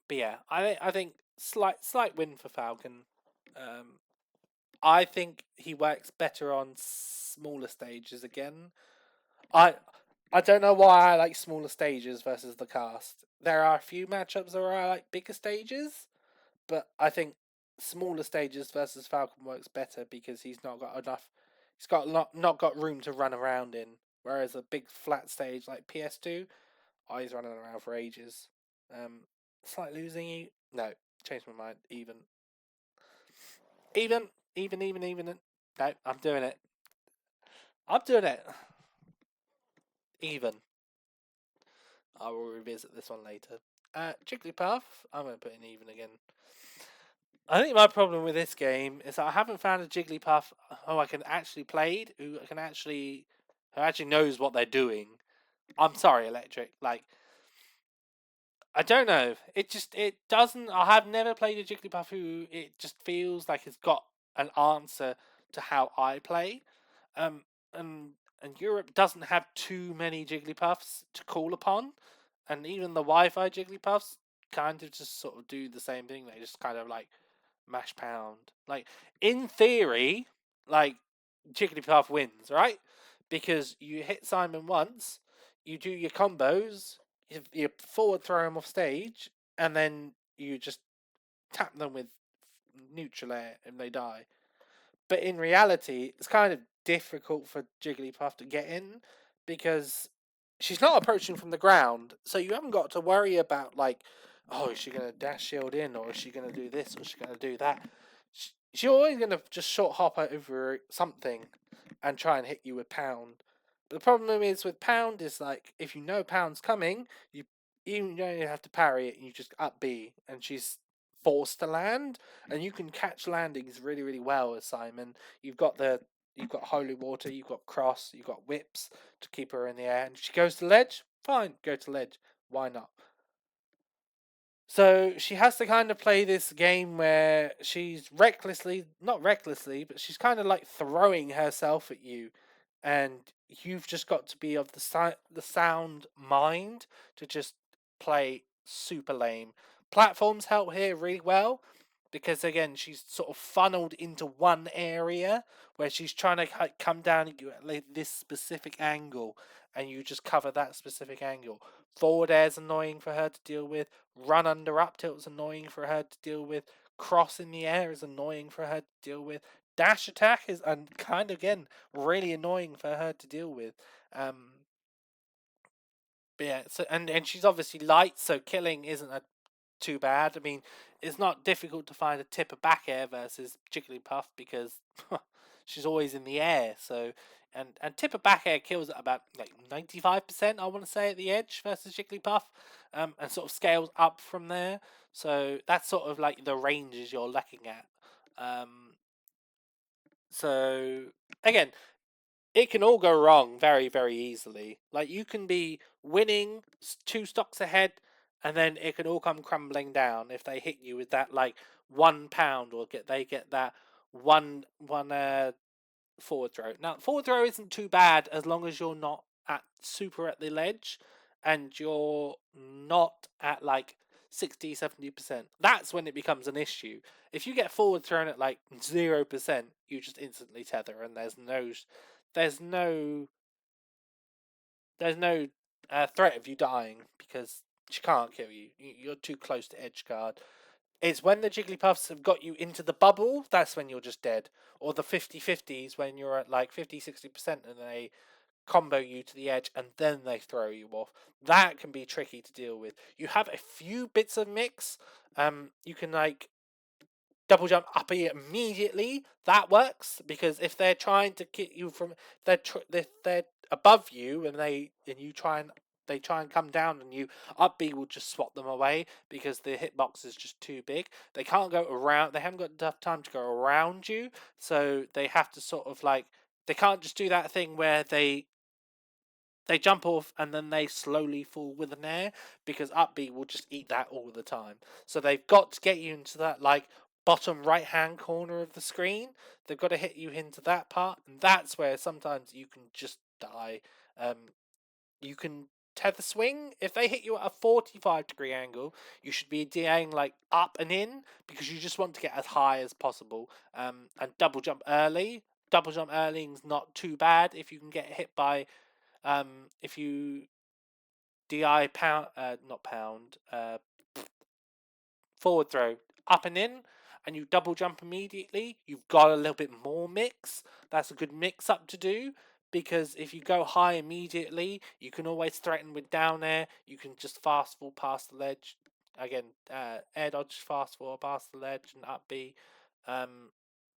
S1: but yeah, I think slight win for Falcon. Um, I think he works better on smaller stages again. I I don't know why I like smaller stages versus the cast. There are a few matchups where I like bigger stages, but I think smaller stages versus Falcon works better because he's not got enough. He's got not got room to run around in. Whereas a big flat stage like PS2, oh, he's running around for ages. Um, Slight losing you. No, changed my mind. Even, even. No, I'm doing it. I'm doing it. Even. I will revisit this one later. Jigglypuff, I'm going to put in even again. I think my problem with this game is that I haven't found a Jigglypuff who I can actually play, who actually knows what they're doing. I'm sorry, Electric. Like, I don't know. It doesn't. I have never played a Jigglypuff who it just feels like it's got an answer to how I play. Um, and Europe doesn't have too many Jigglypuffs to call upon, and even the Wi-Fi Jigglypuffs kind of just sort of do the same thing. They just kind of like mash pound. Like in theory, like Jigglypuff wins, right? Because you hit Simon once, you do your combos, you forward throw him off stage, and then you just tap them with neutral air and they die. But in reality, it's kind of difficult for Jigglypuff to get in because she's not approaching from the ground, so you haven't got to worry about like, oh, is she gonna dash shield in, or is she gonna do this, or is she gonna do that? She's always gonna just short hop over something and try and hit you with pound. But the problem is with pound is like if you know pound's coming, you don't have to parry it, and you just up B, and she's forced to land, and you can catch landings really, really well as Simon. You've got holy water, you've got cross, you've got whips to keep her in the air, and she goes to ledge. Fine, go to ledge. Why not? So she has to kind of play this game where she's not recklessly, but she's kind of like throwing herself at you, and you've just got to be of the sound mind to just play super lame. Platforms help here really well because again she's sort of funneled into one area where she's trying to come down at you at like this specific angle, and you just cover that specific angle. Forward air is annoying for her to deal with. Run under up tilt is annoying for her to deal with. Cross in the air is annoying for her to deal with. Dash attack is kind of again really annoying for her to deal with. But yeah, so and she's obviously light, so killing isn't too bad. I mean, it's not difficult to find a tipper back air versus Jigglypuff because she's always in the air. So and tipper back air kills at about like 95%. I want to say at the edge versus Jigglypuff, and sort of scales up from there. So that's sort of like the ranges you're looking at. So again, it can all go wrong very, very easily. Like you can be winning 2 stocks ahead, and then it can all come crumbling down if they hit you with that like £1, or they get that one forward throw. Now forward throw isn't too bad as long as you're not at super at the ledge, and you're not at like 60-70%. That's when it becomes an issue. If you get forward thrown at like 0%, you just instantly tether, and there's no there's no threat of you dying because she can't kill you. You're too close to edge guard. It's when the Jigglypuffs have got you into the bubble, that's when you're just dead. Or the 50-50s when you're at like 50-60% and they combo you to the edge and then they throw you off. That can be tricky to deal with. You have a few bits of mix. You can like double jump up immediately. That works because if they're trying to get you from, if they're above you and you try and they try and come down on you, up B will just swat them away because the hitbox is just too big. They can't go around. They haven't got enough time to go around you, so they have to sort of like they can't just do that thing where they jump off and then they slowly fall with an air because up B will just eat that all the time. So they've got to get you into that like bottom right hand corner of the screen. They've got to hit you into that part, and that's where sometimes you can just die. You can tether swing. If they hit you at a 45-degree angle, you should be DAing like up and in because you just want to get as high as possible. And double jump early. Double jump early is not too bad if you can get hit by if you DI pound, not pound, forward throw up and in, and you double jump immediately, you've got a little bit more mix. That's a good mix up to do because if you go high immediately, you can always threaten with down air. You can just fast fall past the ledge. Again, air dodge, fast fall past the ledge, and up B. But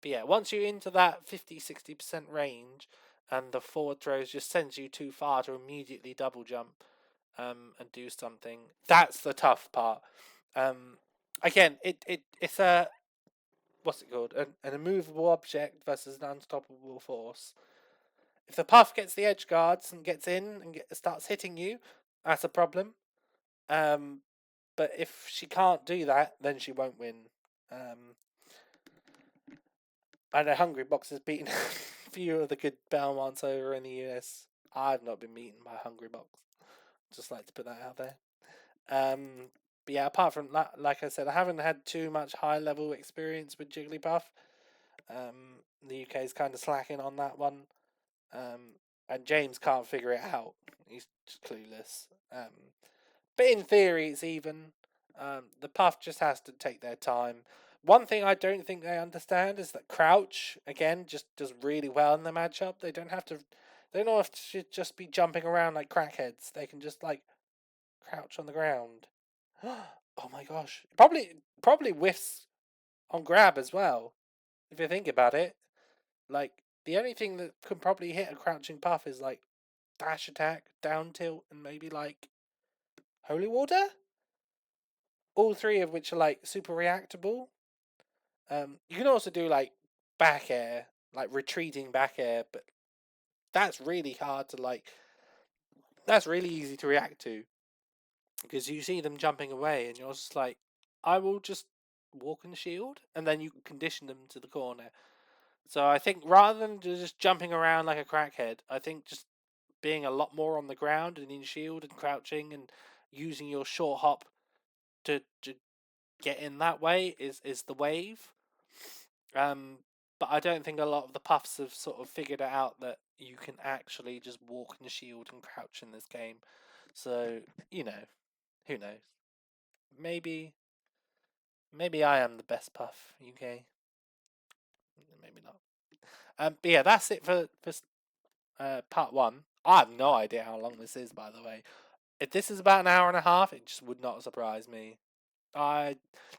S1: yeah, once you're into that 50-60% range, and the forward throws just sends you too far to immediately double jump and do something. That's the tough part. Again, it's a what's it called? An immovable object versus an unstoppable force. If the puff gets the edge guards and gets in and starts hitting you, that's a problem. But if she can't do that, then she won't win. I know Hungry Box has beaten a few of the good Belmonts over in the US. I've not been beaten by Hungry Box. Just like to put that out there. But yeah, apart from that, like I said, I haven't had too much high level experience with Jigglypuff. The UK is kind of slacking on that one. And James can't figure it out. He's just clueless. But in theory, it's even. The Puff just has to take their time. One thing I don't think they understand is that Crouch, again, just does really well in the matchup. They don't have to. They don't have to just be jumping around like crackheads. They can just like crouch on the ground. Oh my gosh! Probably whiffs on grab as well. If you think about it, like the only thing that can probably hit a crouching puff is like dash attack, down tilt, and maybe like holy water. All three of which are like super reactable. You can also do like back air, like retreating back air, but that's really hard to like. That's really easy to react to because you see them jumping away, and you're just like, I will just walk and shield, and then you can condition them to the corner. So I think rather than just jumping around like a crackhead, I think just being a lot more on the ground and in shield and crouching and using your short hop to get in that way is the wave. But I don't think a lot of the puffs have sort of figured it out that you can actually just walk and shield and crouch in this game. So, you know, who knows? Maybe I am the best puff, UK. Maybe not. But yeah, that's it for part one. I have no idea how long this is, by the way. If this is about an hour and a half, it just would not surprise me.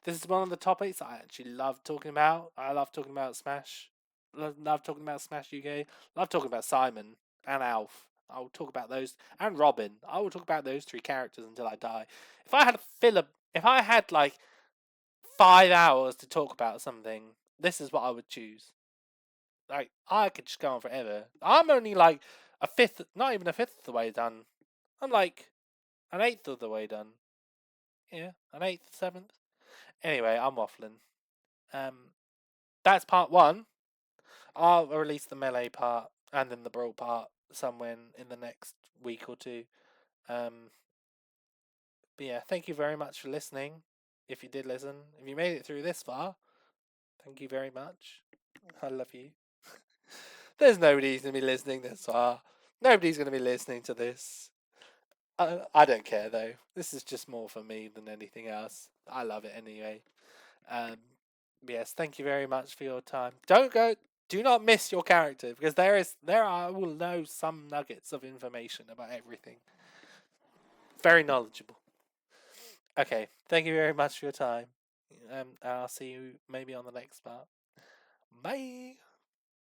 S1: This is one of the topics I actually love talking about. I love talking about Smash. Love talking about Smash UK. Love talking about Simon and Alf. I will talk about those and Robin. I will talk about those three characters until I die. If I had if I had like 5 hours to talk about something, this is what I would choose. Like I could just go on forever. I'm only like a fifth, not even a fifth of the way done. I'm like an eighth of the way done. Yeah, an eighth, seventh. Anyway, I'm waffling. That's part one. I'll release the melee part and then the brawl part somewhere in the next week or two. Um, but yeah, thank you very much for listening. If you did listen, if you made it through this far, thank you very much. I love you. There's nobody who's gonna be listening this far. Nobody's gonna be listening to this. I don't care though. This is just more for me than anything else. I love it anyway. Um, yes, thank you very much for your time. Do not miss your character because I will know some nuggets of information about everything. Very knowledgeable. Okay, thank you very much for your time. I'll see you maybe on the next part. Bye.